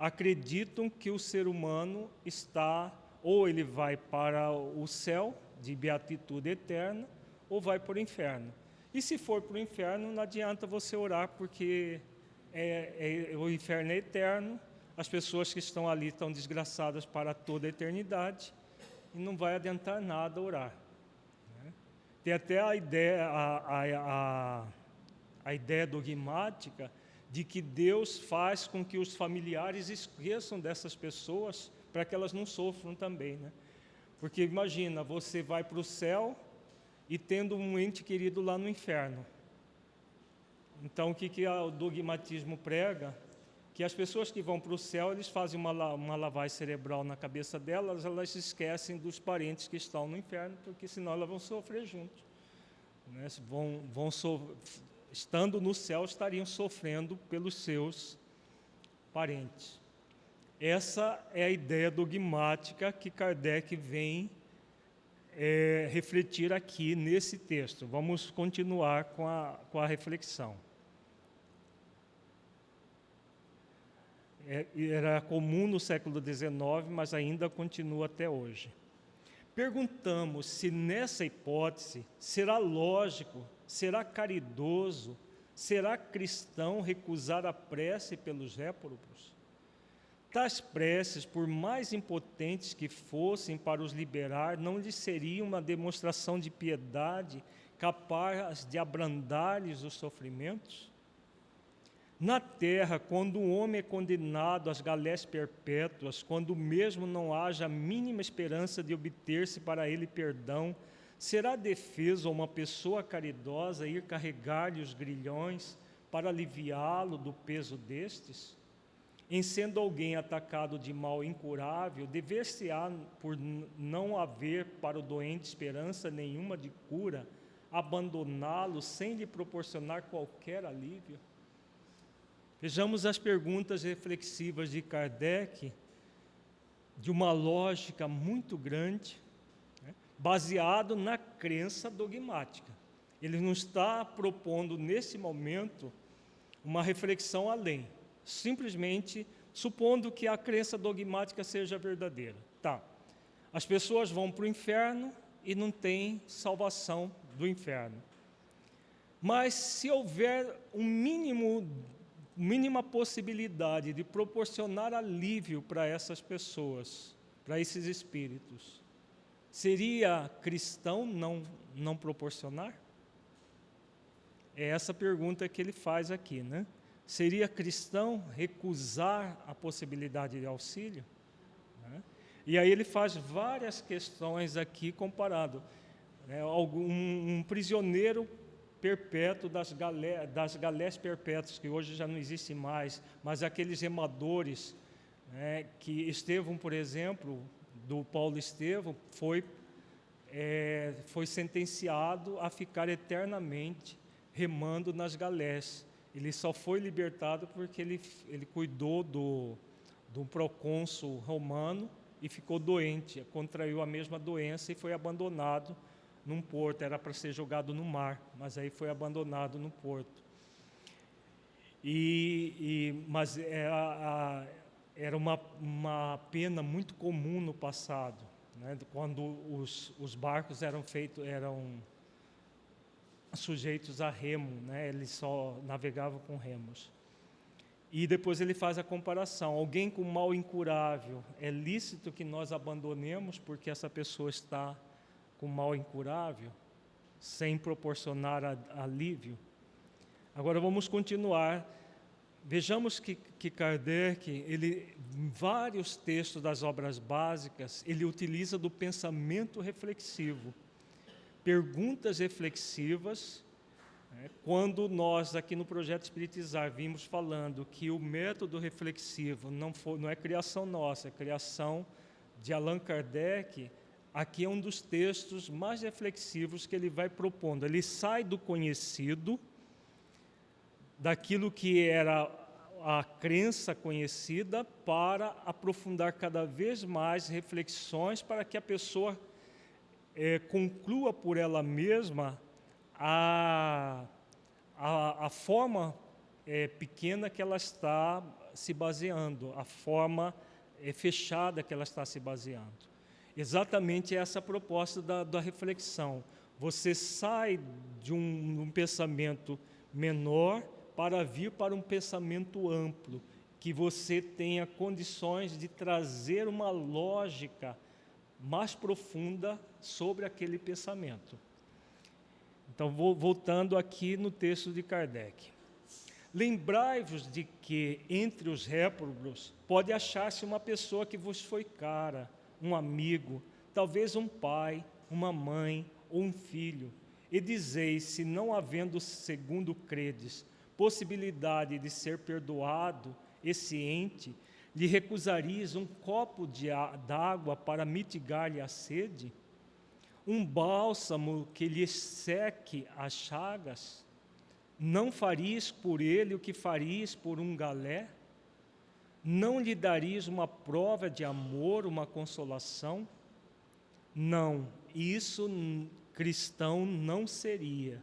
acreditam que o ser humano está, ou ele vai para o céu de beatitude eterna, ou vai para o inferno. E se for para o inferno, não adianta você orar, porque o inferno é eterno, as pessoas que estão ali estão desgraçadas para toda a eternidade, e não vai adiantar nada orar. Tem até a ideia dogmática de que Deus faz com que os familiares esqueçam dessas pessoas para que elas não sofram também, né? Porque imagina, você vai para o céu e tendo um ente querido lá no inferno. Então, o que o dogmatismo prega? Que as pessoas que vão para o céu, eles fazem uma lavagem cerebral na cabeça delas, elas esquecem dos parentes que estão no inferno, porque senão elas vão sofrer juntos. Né? Estando no céu, estariam sofrendo pelos seus parentes. Essa é a ideia dogmática que Kardec vem refletir aqui nesse texto. Vamos continuar com a reflexão. Era comum no século XIX, mas ainda continua até hoje. Perguntamos se nessa hipótese será lógico, será caridoso, será cristão recusar a prece pelos réprobos? Tais preces, por mais impotentes que fossem para os liberar, não lhes seria uma demonstração de piedade capaz de abrandar-lhes os sofrimentos? Na terra, quando um homem é condenado às galés perpétuas, quando mesmo não haja a mínima esperança de obter-se para ele perdão, será defeso a uma pessoa caridosa ir carregar-lhe os grilhões para aliviá-lo do peso destes? Em sendo alguém atacado de mal incurável, dever-se-á, por não haver para o doente esperança nenhuma de cura, abandoná-lo sem lhe proporcionar qualquer alívio? Vejamos as perguntas reflexivas de Kardec, de uma lógica muito grande, né, baseado na crença dogmática. Ele não está propondo, nesse momento, uma reflexão além, simplesmente supondo que a crença dogmática seja verdadeira. Tá, as pessoas vão para o inferno e não tem salvação do inferno. Mas se houver mínima possibilidade de proporcionar alívio para essas pessoas, para esses espíritos, seria cristão não proporcionar? É essa pergunta que ele faz aqui, né? Seria cristão recusar a possibilidade de auxílio? Né? E aí ele faz várias questões aqui comparado. Né? Um prisioneiro perpétuo das galés perpétuas, que hoje já não existem mais, mas aqueles remadores, né, que Estevão, por exemplo, do Paulo Estevão, foi sentenciado a ficar eternamente remando nas galés. Ele só foi libertado porque ele cuidou do procônsul romano e ficou doente, contraiu a mesma doença e foi abandonado num porto. Era para ser jogado no mar, mas aí foi abandonado no porto. Mas era uma pena muito comum no passado, né? Quando os barcos eram sujeitos a remo, né? Eles só navegavam com remos. E depois ele faz a comparação. Alguém com mal incurável, é lícito que nós abandonemos porque essa pessoa está com mal incurável, sem proporcionar alívio? Agora vamos continuar. Vejamos que Kardec, em vários textos das obras básicas, ele utiliza do pensamento reflexivo, perguntas reflexivas. Quando nós aqui no Projeto Espiritizar vimos falando que o método reflexivo não é criação nossa, é criação de Allan Kardec, aqui é um dos textos mais reflexivos que ele vai propondo. Ele sai do conhecido, daquilo que era a crença conhecida, para aprofundar cada vez mais reflexões para que a pessoa conclua por ela mesma a forma pequena que ela está se baseando, a forma fechada que ela está se baseando. Exatamente essa a proposta da reflexão. Você sai de um pensamento menor para vir para um pensamento amplo, que você tenha condições de trazer uma lógica mais profunda sobre aquele pensamento. Então, voltando aqui no texto de Kardec. Lembrai-vos de que entre os réprobos pode achar-se uma pessoa que vos foi cara, um amigo, talvez um pai, uma mãe ou um filho, e dizeis, se não havendo, segundo credes, possibilidade de ser perdoado esse ente, lhe recusarias um copo d'água para mitigar-lhe a sede? Um bálsamo que lhe seque as chagas? Não farias por ele o que farias por um galé? Não lhe darias uma prova de amor, uma consolação? Não, isso cristão não seria.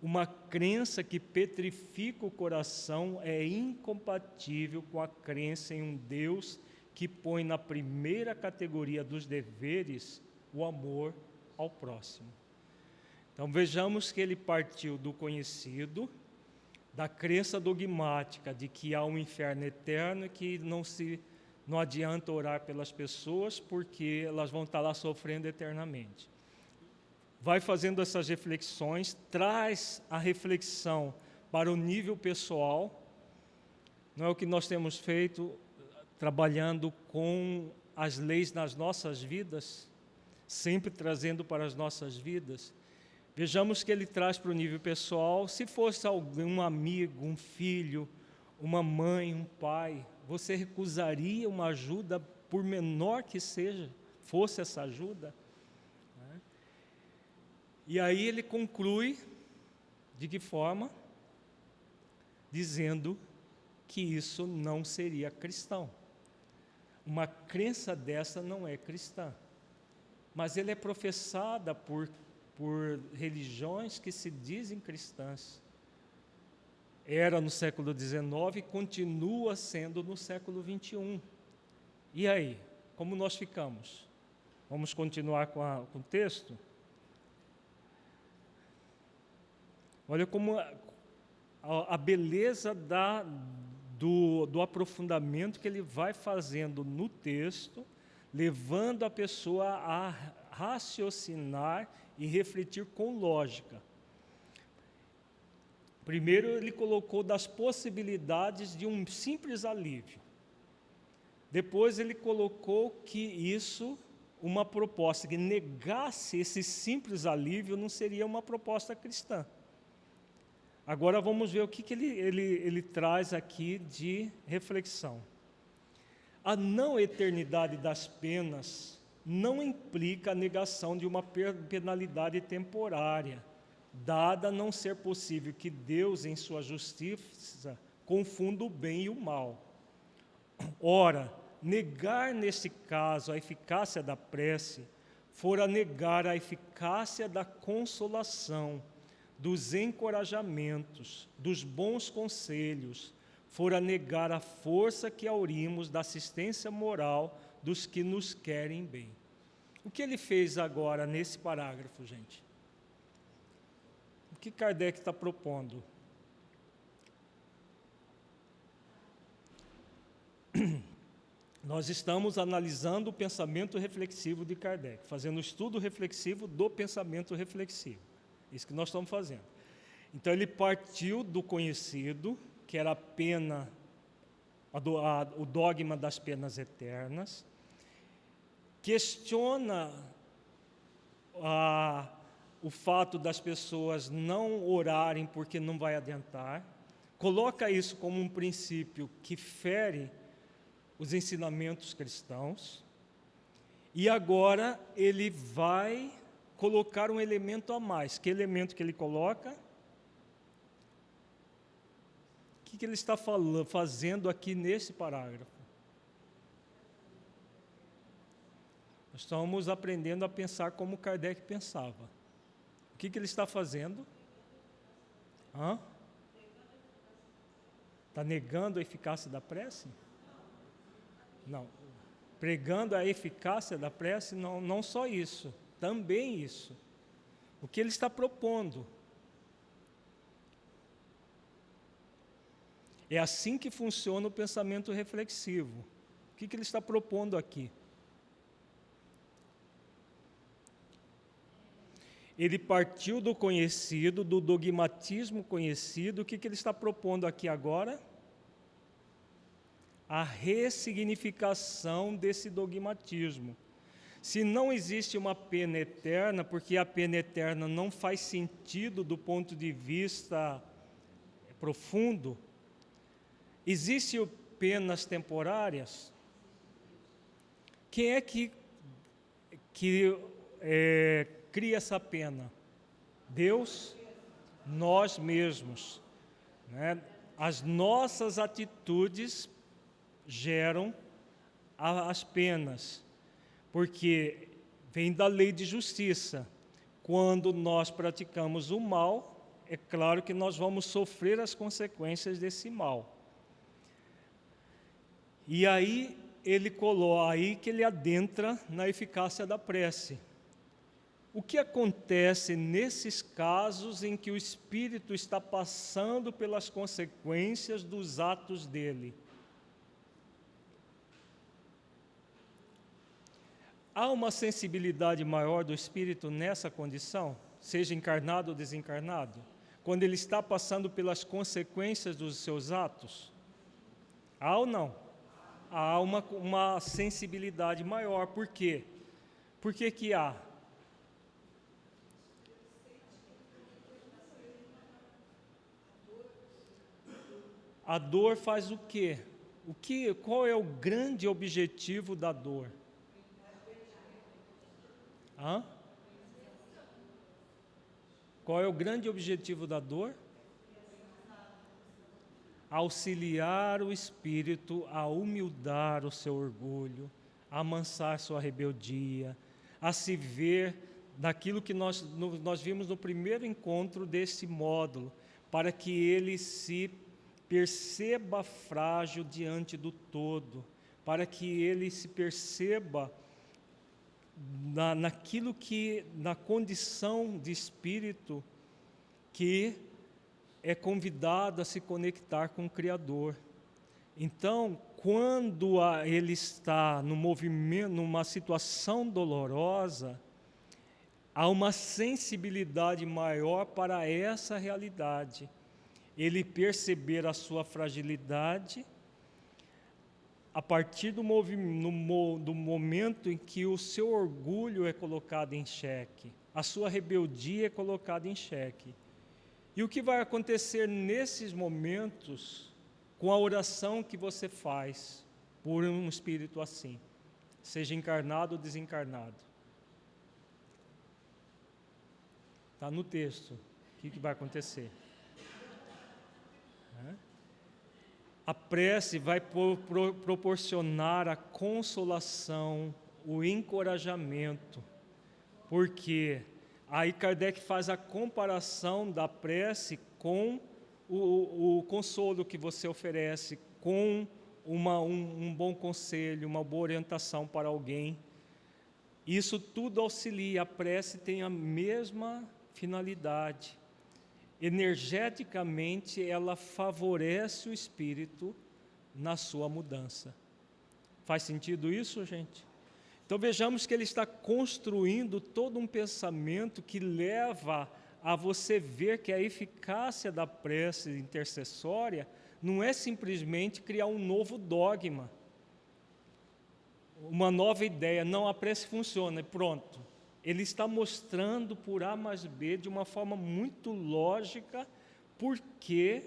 Uma crença que petrifica o coração é incompatível com a crença em um Deus que põe na primeira categoria dos deveres o amor ao próximo. Então vejamos que ele partiu do conhecido, da crença dogmática de que há um inferno eterno e que não adianta orar pelas pessoas porque elas vão estar lá sofrendo eternamente. Vai fazendo essas reflexões, traz a reflexão para o nível pessoal. Não é o que nós temos feito, trabalhando com as leis nas nossas vidas, sempre trazendo para as nossas vidas. Vejamos que ele traz para o nível pessoal. Se fosse algum amigo, um filho, uma mãe, um pai, você recusaria uma ajuda, por menor que fosse essa ajuda? E aí ele conclui, de que forma? Dizendo que isso não seria cristão. Uma crença dessa não é cristã. Mas ele é professada por religiões que se dizem cristãs. Era no século XIX e continua sendo no século XXI. E aí, como nós ficamos? Vamos continuar com o texto? Olha como a beleza do aprofundamento que ele vai fazendo no texto, levando a pessoa a raciocinar e refletir com lógica. Primeiro, ele colocou das possibilidades de um simples alívio. Depois, ele colocou que isso, uma proposta que negasse esse simples alívio, não seria uma proposta cristã. Agora vamos ver o que ele traz aqui de reflexão. A não eternidade das penas não implica a negação de uma penalidade temporária, dada a não ser possível que Deus, em sua justiça, confunda o bem e o mal. Ora, negar neste caso a eficácia da prece, fora negar a eficácia da consolação, dos encorajamentos, dos bons conselhos, fora negar a força que aurimos da assistência moral dos que nos querem bem. O que ele fez agora nesse parágrafo, gente? O que Kardec está propondo? Nós estamos analisando o pensamento reflexivo de Kardec, fazendo um estudo reflexivo do pensamento reflexivo. Isso que nós estamos fazendo. Então, ele partiu do conhecido, que era a pena, o dogma das penas eternas, questiona o fato das pessoas não orarem porque não vai adiantar, coloca isso como um princípio que fere os ensinamentos cristãos, E agora ele vai colocar um elemento a mais. Que elemento que ele coloca? O que ele está fazendo aqui nesse parágrafo? Nós estamos aprendendo a pensar como Kardec pensava. O que ele está fazendo? Está negando a eficácia da prece? Não. Pregando a eficácia da prece, não só isso, também isso. O que ele está propondo? É assim que funciona o pensamento reflexivo. O que ele está propondo aqui? Ele partiu do conhecido, do dogmatismo conhecido. O que ele está propondo aqui agora? A ressignificação desse dogmatismo. Se não existe uma pena eterna, porque a pena eterna não faz sentido do ponto de vista profundo, existem penas temporárias? Quem é que cria essa pena? Deus? Nós mesmos, né? As nossas atitudes geram as penas, porque vem da lei de justiça. Quando nós praticamos o mal, é claro que nós vamos sofrer as consequências desse mal. E aí ele coloca, aí que ele adentra na eficácia da prece. O que acontece nesses casos em que o espírito está passando pelas consequências dos atos dele? Há uma sensibilidade maior do espírito nessa condição, seja encarnado ou desencarnado, quando ele está passando pelas consequências dos seus atos? Há ou não? Há uma sensibilidade maior. Por quê? Por que há? A dor faz o quê? Qual é o grande objetivo da dor? Qual é o grande objetivo da dor? Auxiliar o espírito a humildar o seu orgulho, a amansar sua rebeldia, a se ver daquilo que nós vimos no primeiro encontro desse módulo, para que ele se perceba frágil diante do todo, para que ele se perceba naquilo que, na condição de espírito que é convidado a se conectar com o Criador. Então, quando ele está no movimento, numa situação dolorosa, há uma sensibilidade maior para essa realidade. Ele perceber a sua fragilidade a partir do momento em que o seu orgulho é colocado em xeque, a sua rebeldia é colocada em xeque. E o que vai acontecer nesses momentos com a oração que você faz por um espírito assim, seja encarnado ou desencarnado? Está no texto. O que vai acontecer? A prece vai proporcionar a consolação, o encorajamento, porque aí Kardec faz a comparação da prece com o consolo que você oferece, com um bom conselho, uma boa orientação para alguém. Isso tudo auxilia, a prece tem a mesma finalidade. Energeticamente, ela favorece o espírito na sua mudança. Faz sentido isso, gente? Então vejamos que ele está construindo todo um pensamento que leva a você ver que a eficácia da prece intercessória não é simplesmente criar um novo dogma, uma nova ideia. Não, a prece funciona e pronto. Ele está mostrando por A mais B, de uma forma muito lógica, porque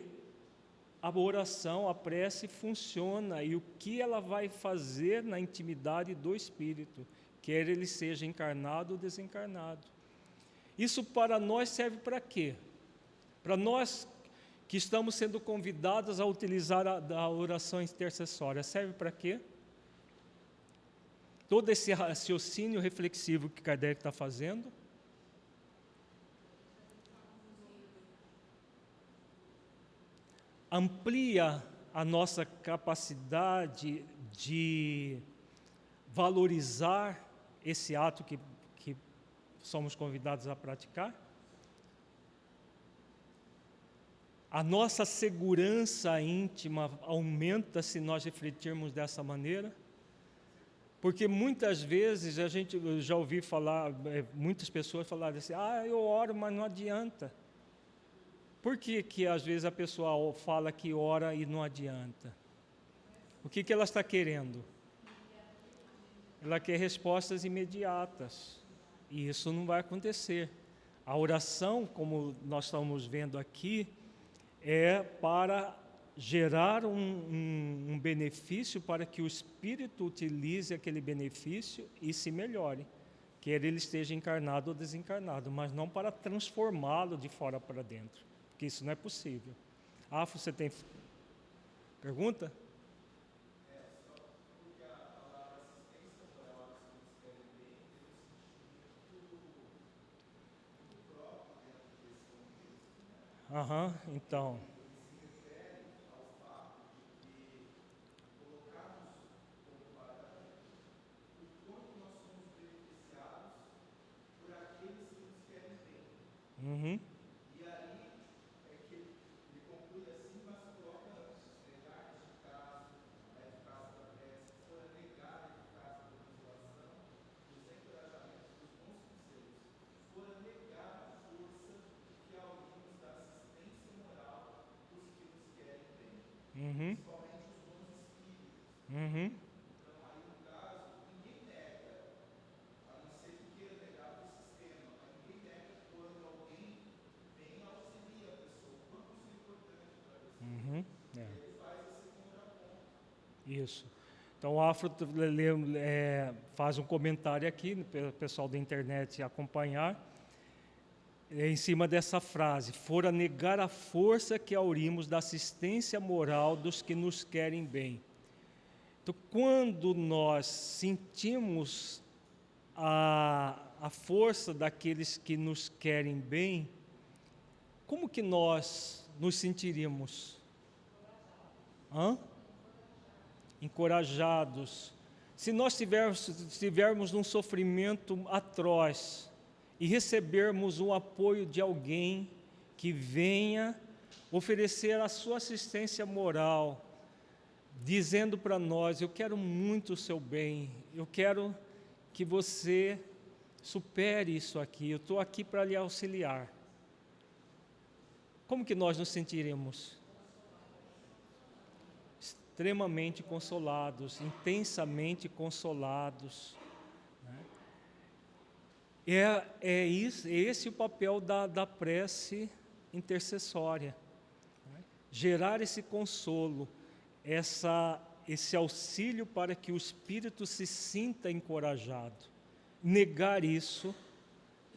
a oração, a prece funciona e o que ela vai fazer na intimidade do espírito, quer ele seja encarnado ou desencarnado. Isso para nós serve para quê? Para nós que estamos sendo convidados a utilizar a oração intercessória, serve para quê? Todo esse raciocínio reflexivo que Kardec está fazendo, amplia a nossa capacidade de valorizar esse ato que somos convidados a praticar. A nossa segurança íntima aumenta se nós refletirmos dessa maneira. Porque muitas vezes eu já ouvi falar, muitas pessoas falarem assim, eu oro, mas não adianta. Por que às vezes a pessoa fala que ora e não adianta? O que ela está querendo? Ela quer respostas imediatas. E isso não vai acontecer. A oração, como nós estamos vendo aqui, é para gerar um benefício para que o espírito utilize aquele benefício e se melhore, quer ele esteja encarnado ou desencarnado, mas não para transformá-lo de fora para dentro, porque isso não é possível. Você tem pergunta? Então. Uhum. E aí é que ele conclui assim, mas coloca antes, negar este caso, a eficácia da prece, fora negar a eficácia da consolação, dos encorajamentos dos bons conselhos, fora negar a força que aurimos da assistência moral dos que nos querem bem, principalmente os bons espíritos. Então, aí no caso, ninguém nega, a não ser que queira negar o sistema, mas ninguém nega quando alguém vem e auxilia a pessoa. O quanto isso é importante para a pessoa. Ele faz esse contraponto. Isso. Então, o Afro faz um comentário aqui, para o pessoal da internet acompanhar, em cima dessa frase, fora negar a força que aurimos da assistência moral dos que nos querem bem. Então, quando nós sentimos a força daqueles que nos querem bem, como que nós nos sentiríamos? Encorajados. Se nós tivermos um sofrimento atroz e recebermos o apoio de alguém que venha oferecer a sua assistência moral, dizendo para nós, eu quero muito o seu bem, eu quero que você supere isso aqui, eu estou aqui para lhe auxiliar. Como que nós nos sentiremos? Extremamente consolados, intensamente consolados. É esse o papel da prece intercessória. Gerar esse consolo, esse auxílio para que o espírito se sinta encorajado. Negar isso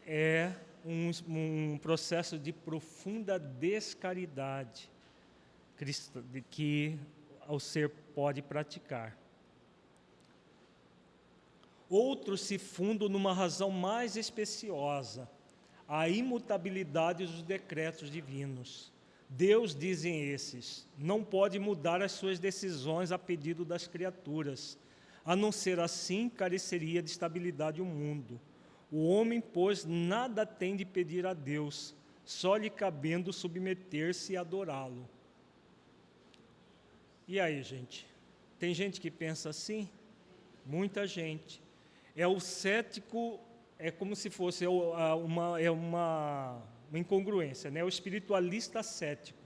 é um processo de profunda descaridade que o ser pode praticar. Outros se fundam numa razão mais especiosa, a imutabilidade dos decretos divinos. Deus, dizem esses, não pode mudar as suas decisões a pedido das criaturas. A não ser assim, careceria de estabilidade o mundo. O homem, pois, nada tem de pedir a Deus, só lhe cabendo submeter-se e adorá-lo. E aí, gente? Tem gente que pensa assim? Muita gente. O cético, é como se fosse uma incongruência, né? O espiritualista cético.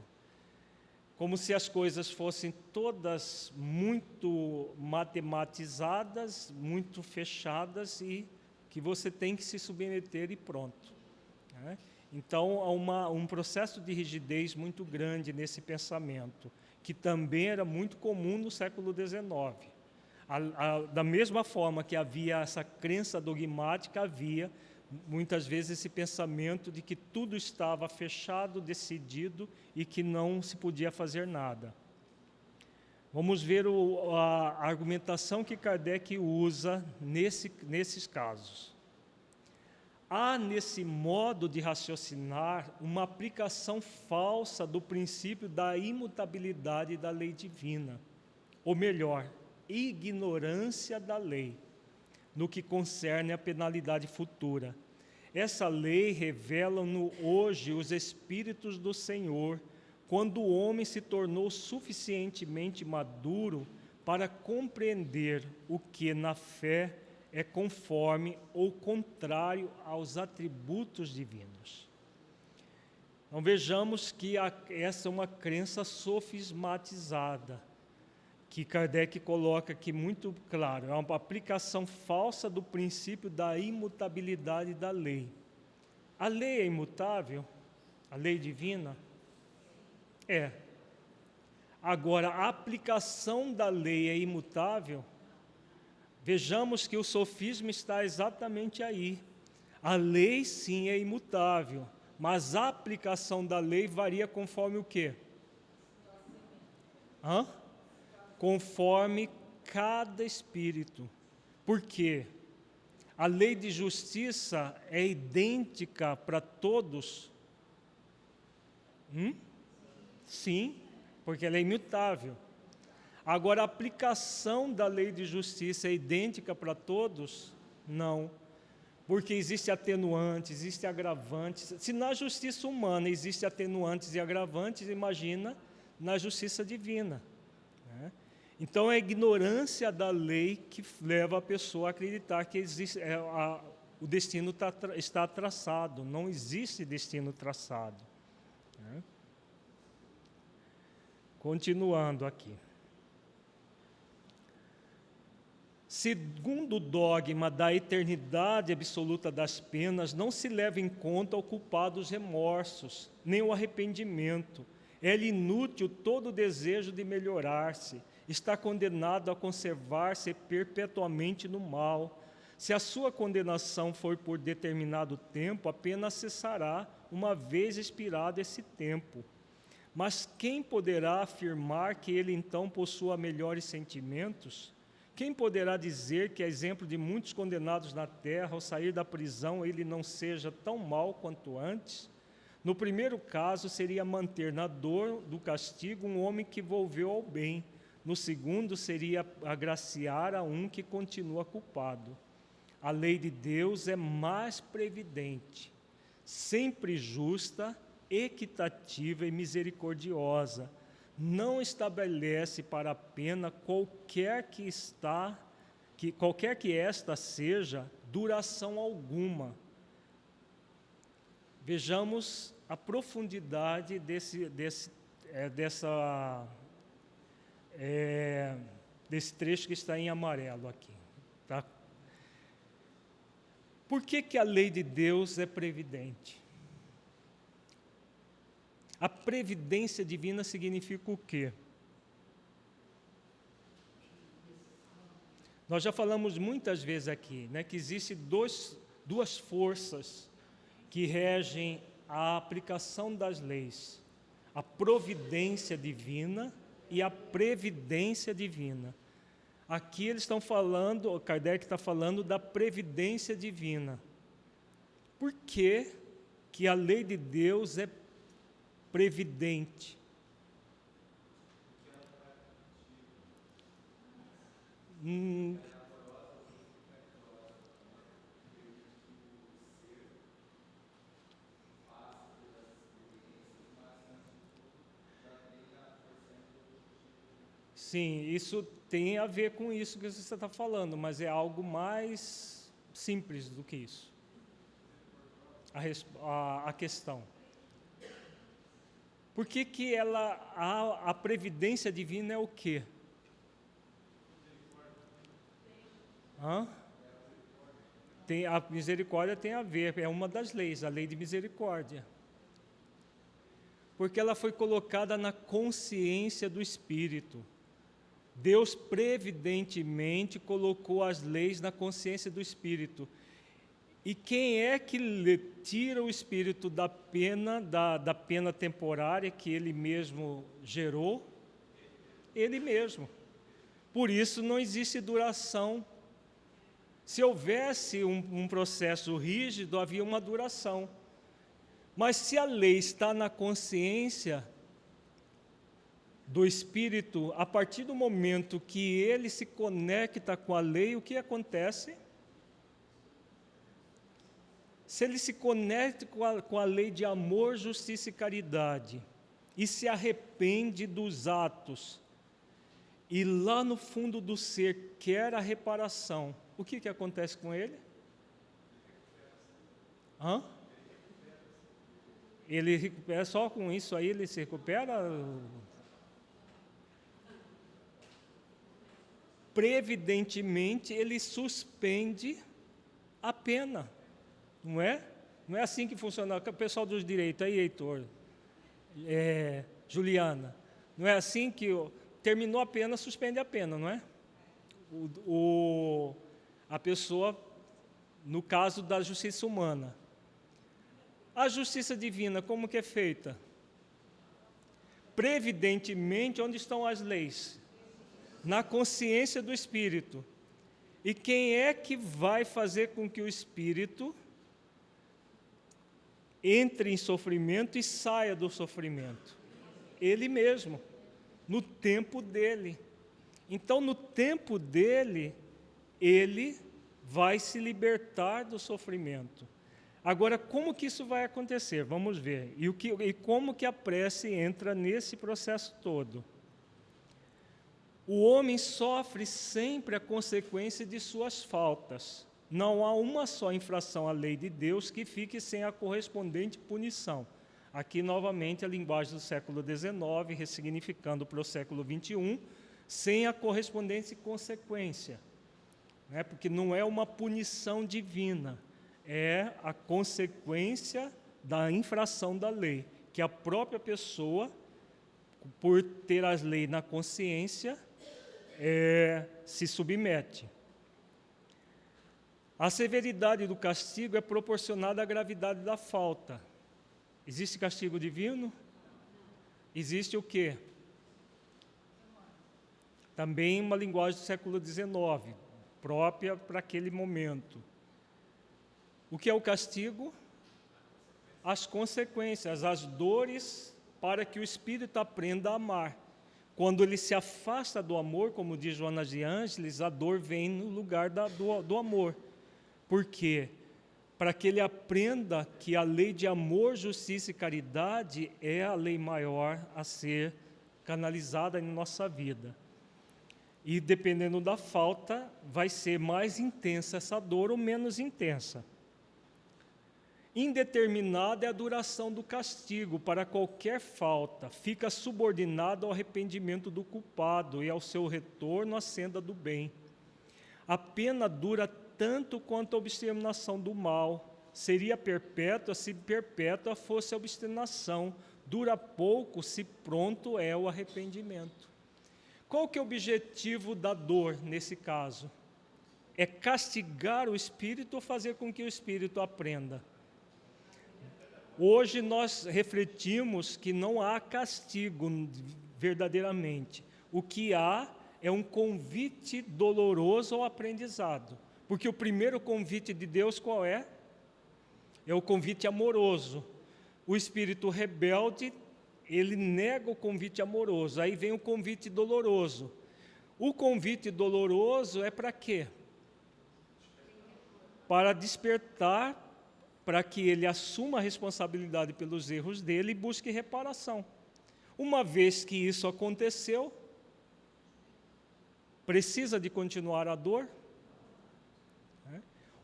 Como se as coisas fossem todas muito matematizadas, muito fechadas e que você tem que se submeter e pronto. Né? Então, há um processo de rigidez muito grande nesse pensamento, que também era muito comum no século XIX. Da mesma forma que havia essa crença dogmática, havia muitas vezes esse pensamento de que tudo estava fechado, decidido e que não se podia fazer nada. Vamos ver a argumentação que Kardec usa nesses casos. Há nesse modo de raciocinar uma aplicação falsa do princípio da imutabilidade da lei divina, ou melhor, ignorância da lei, no que concerne à penalidade futura. Essa lei revela-no hoje os Espíritos do Senhor, quando o homem se tornou suficientemente maduro para compreender o que na fé é conforme ou contrário aos atributos divinos. Então vejamos que essa é uma crença sofismatizada, que Kardec coloca aqui muito claro, é uma aplicação falsa do princípio da imutabilidade da lei. A lei é imutável? A lei divina? É. Agora, a aplicação da lei é imutável? Vejamos que o sofisma está exatamente aí. A lei, sim, é imutável, mas a aplicação da lei varia conforme o quê? Conforme cada espírito. Por quê? A lei de justiça é idêntica para todos? Sim, porque ela é imutável. Agora, a aplicação da lei de justiça é idêntica para todos? Não, porque existe atenuantes, existe agravantes. Se na justiça humana existe atenuantes e agravantes, imagina na justiça divina, né? Então, é a ignorância da lei que leva a pessoa a acreditar que existe, o destino está traçado. Não existe destino traçado, né? Continuando aqui. Segundo o dogma da eternidade absoluta das penas, não se leva em conta o culpado os remorsos, nem o arrependimento. É-lhe inútil todo o desejo de melhorar-se, está condenado a conservar-se perpetuamente no mal. Se a sua condenação for por determinado tempo, a pena cessará uma vez expirado esse tempo. Mas quem poderá afirmar que ele então possua melhores sentimentos? Quem poderá dizer que, a exemplo de muitos condenados na terra, ao sair da prisão, ele não seja tão mau quanto antes? No primeiro caso, seria manter na dor do castigo um homem que volveu ao bem. No segundo, seria agraciar a um que continua culpado. A lei de Deus é mais previdente, sempre justa, equitativa e misericordiosa. Não estabelece para a pena qualquer que esta seja duração alguma. Vejamos a profundidade desse trecho que está em amarelo aqui, tá? Por que a lei de Deus é previdente? A previdência divina significa o quê? Nós já falamos muitas vezes aqui, né, que existem duas forças que regem a aplicação das leis: a providência divina e a previdência divina. Aqui eles estão falando, Kardec está falando da previdência divina. Por que a lei de Deus é previdente? Sim, isso tem a ver com isso que você está falando, mas é algo mais simples do que isso. A questão. Por que a previdência divina é o quê? A misericórdia tem a ver, é uma das leis, a lei de misericórdia. Porque ela foi colocada na consciência do espírito. Deus previdentemente colocou as leis na consciência do espírito. E quem é que tira o espírito da pena temporária que ele mesmo gerou? Ele mesmo. Por isso não existe duração. Se houvesse um processo rígido, havia uma duração. Mas se a lei está na consciência do espírito, a partir do momento que ele se conecta com a lei, o que acontece? Se ele se conecta com a lei de amor, justiça e caridade, e se arrepende dos atos, e lá no fundo do ser quer a reparação, o que acontece com ele? Ele recupera, só com isso aí ele se recupera? Previdentemente ele suspende a pena, não é? Não é assim que funciona. O pessoal dos direitos, aí Heitor, Juliana, não é assim que terminou a pena, suspende a pena, não é? A pessoa, no caso da justiça humana. A justiça divina, como que é feita? Previdentemente, onde estão as leis? Na consciência do espírito. E quem é que vai fazer com que o espírito entre em sofrimento e saia do sofrimento? Ele mesmo, no tempo dele. Então, no tempo dele, ele vai se libertar do sofrimento. Agora, como que isso vai acontecer? Vamos ver. E como que a prece entra nesse processo todo? O homem sofre sempre a consequência de suas faltas. Não há uma só infração à lei de Deus que fique sem a correspondente punição. Aqui, novamente, a linguagem do século XIX, ressignificando para o século XXI, sem a correspondente consequência. Né? Porque não é uma punição divina, é a consequência da infração da lei, que a própria pessoa, por ter as leis na consciência, se submete. A severidade do castigo é proporcionada à gravidade da falta. Existe castigo divino? Existe o quê? Também uma linguagem do século XIX, própria para aquele momento. O que é o castigo? As consequências, as dores, para que o espírito aprenda a amar. Quando ele se afasta do amor, como diz Joana de Ângeles, a dor vem no lugar do amor. Por quê? Para que ele aprenda que a lei de amor, justiça e caridade é a lei maior a ser canalizada em nossa vida. E dependendo da falta, vai ser mais intensa essa dor ou menos intensa. Indeterminada é a duração do castigo para qualquer falta, fica subordinado ao arrependimento do culpado e ao seu retorno à senda do bem. A pena dura tanto quanto a obstinação do mal. Seria perpétua se perpétua fosse a obstinação. Dura pouco se pronto é o arrependimento. Qual que é o objetivo da dor nesse caso? É castigar o espírito ou fazer com que o espírito aprenda? Hoje nós refletimos que não há castigo verdadeiramente. O que há é um convite doloroso ao aprendizado. Porque o primeiro convite de Deus qual é? É o convite amoroso. O espírito rebelde, ele nega o convite amoroso. Aí vem o convite doloroso. O convite doloroso é para quê? Para despertar, para que ele assuma a responsabilidade pelos erros dele e busque reparação. Uma vez que isso aconteceu, precisa de continuar a dor?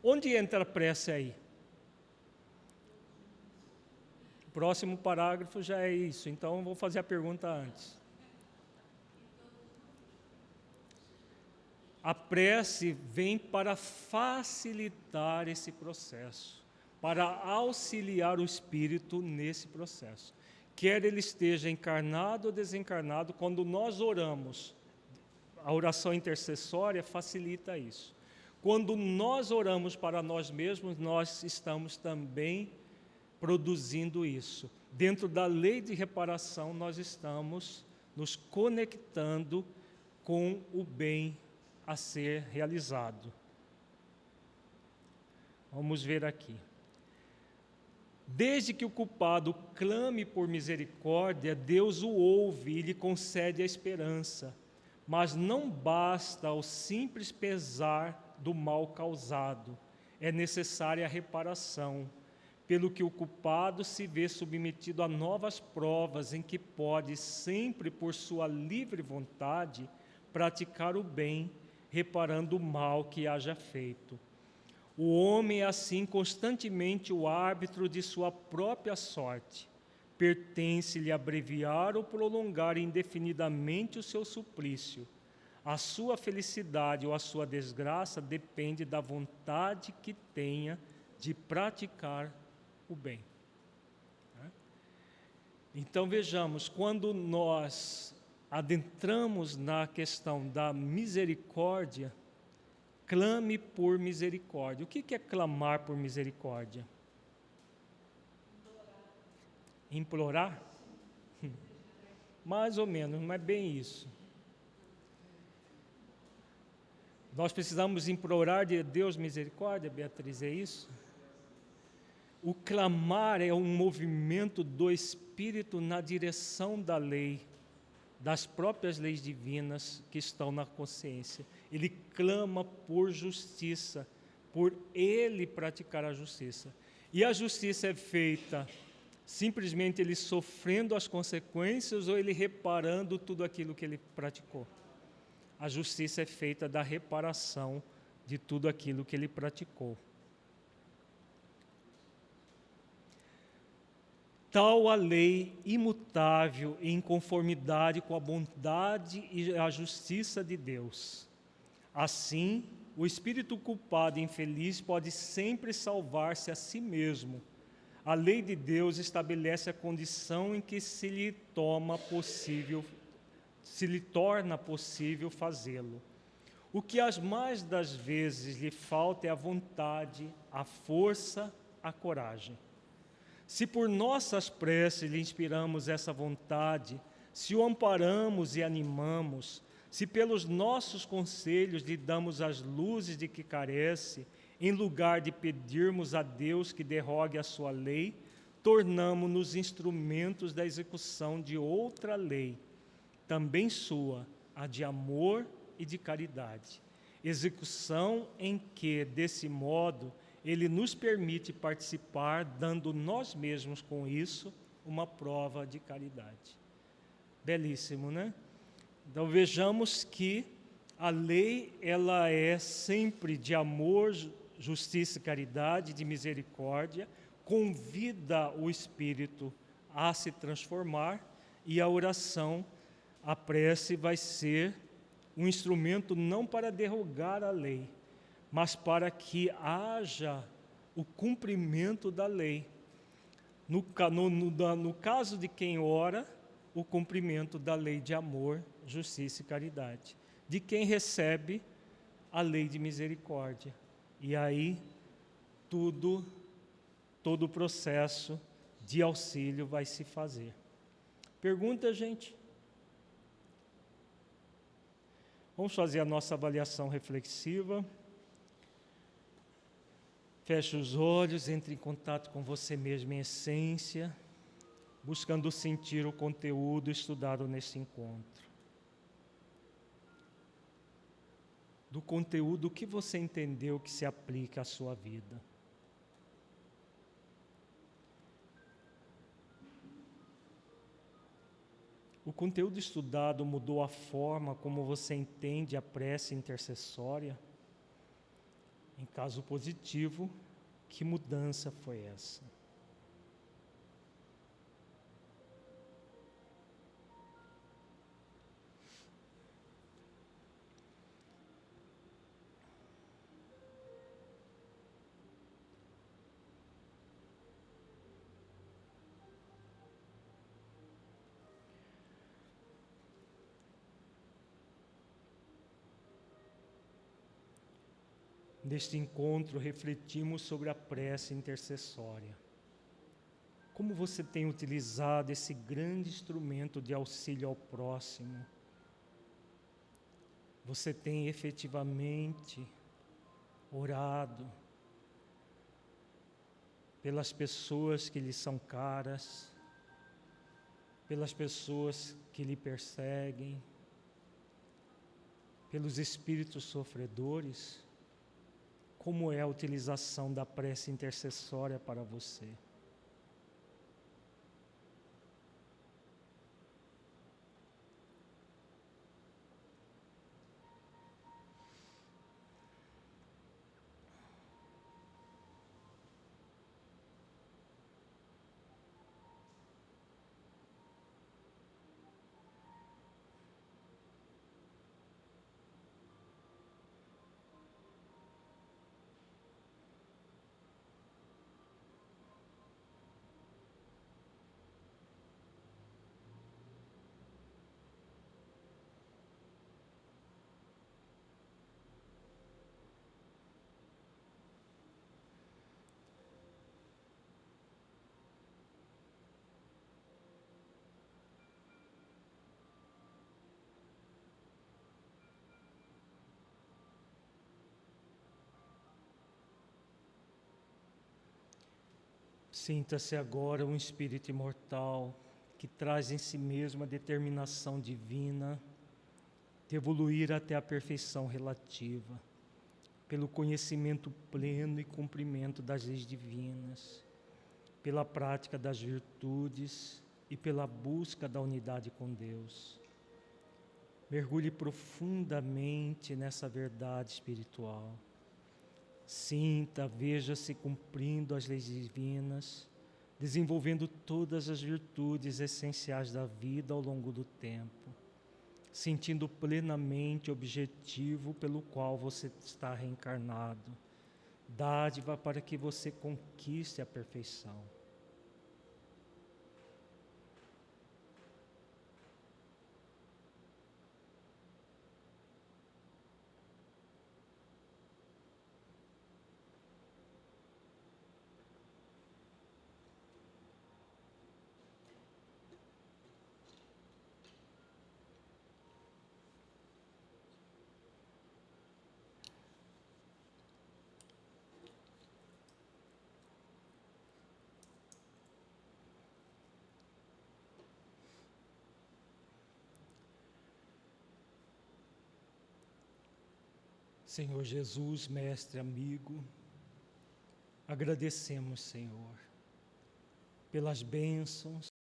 Onde entra a prece aí? O próximo parágrafo já é isso, então vou fazer a pergunta antes. A prece vem para facilitar esse processo, para auxiliar o espírito nesse processo. Quer ele esteja encarnado ou desencarnado, quando nós oramos, a oração intercessória facilita isso. Quando nós oramos para nós mesmos, nós estamos também produzindo isso. Dentro da lei de reparação, nós estamos nos conectando com o bem a ser realizado. Vamos ver aqui. Desde que o culpado clame por misericórdia, Deus o ouve e lhe concede a esperança. Mas não basta o simples pesar do mal causado. É necessária a reparação, pelo que o culpado se vê submetido a novas provas em que pode, sempre por sua livre vontade, praticar o bem, reparando o mal que haja feito. O homem é assim constantemente o árbitro de sua própria sorte. Pertence-lhe abreviar ou prolongar indefinidamente o seu suplício. A sua felicidade ou a sua desgraça depende da vontade que tenha de praticar o bem. Então vejamos, quando nós adentramos na questão da misericórdia, clame por misericórdia. O que é clamar por misericórdia? Implorar? Mais ou menos, não é bem isso. Nós precisamos implorar de Deus misericórdia, Beatriz, é isso? O clamar é um movimento do Espírito na direção da lei, das próprias leis divinas que estão na consciência. Ele clama por justiça, por ele praticar a justiça. E a justiça é feita simplesmente ele sofrendo as consequências ou ele reparando tudo aquilo que ele praticou? A justiça é feita da reparação de tudo aquilo que ele praticou. Tal a lei imutável em conformidade com a bondade e a justiça de Deus. Assim, o espírito culpado e infeliz pode sempre salvar-se a si mesmo. A lei de Deus estabelece a condição em que se lhe torna possível fazê-lo. O que as mais das vezes lhe falta é a vontade, a força, a coragem. Se por nossas preces lhe inspiramos essa vontade, se o amparamos e animamos, se pelos nossos conselhos lhe damos as luzes de que carece, em lugar de pedirmos a Deus que derrogue a sua lei, tornamo-nos instrumentos da execução de outra lei, também sua, a de amor e de caridade. Execução em que, desse modo, ele nos permite participar, dando nós mesmos com isso uma prova de caridade. Belíssimo, né? Então vejamos que a lei ela é sempre de amor, justiça e caridade, de misericórdia, convida o espírito a se transformar e a oração, a prece vai ser um instrumento não para derrogar a lei, mas para que haja o cumprimento da lei. No caso de quem ora, o cumprimento da lei de amor, justiça e caridade. De quem recebe a lei de misericórdia. E aí, todo o processo de auxílio vai se fazer. Pergunta, gente? Vamos fazer a nossa avaliação reflexiva. Feche os olhos, entre em contato com você mesmo em essência, buscando sentir o conteúdo estudado nesse encontro. Do conteúdo que você entendeu que se aplica à sua vida. O conteúdo estudado mudou a forma como você entende a prece intercessória? Em caso positivo, que mudança foi essa? Neste encontro, refletimos sobre a prece intercessória. Como você tem utilizado esse grande instrumento de auxílio ao próximo? Você tem efetivamente orado pelas pessoas que lhe são caras, pelas pessoas que lhe perseguem, pelos espíritos sofredores? Como é a utilização da prece intercessória para você? Sinta-se agora um espírito imortal que traz em si mesmo a determinação divina de evoluir até a perfeição relativa, pelo conhecimento pleno e cumprimento das leis divinas, pela prática das virtudes e pela busca da unidade com Deus. Mergulhe profundamente nessa verdade espiritual. Sinta, veja-se cumprindo as leis divinas, desenvolvendo todas as virtudes essenciais da vida ao longo do tempo, sentindo plenamente o objetivo pelo qual você está reencarnado, dádiva para que você conquiste a perfeição. Senhor Jesus, mestre amigo, agradecemos, Senhor, pelas bênçãos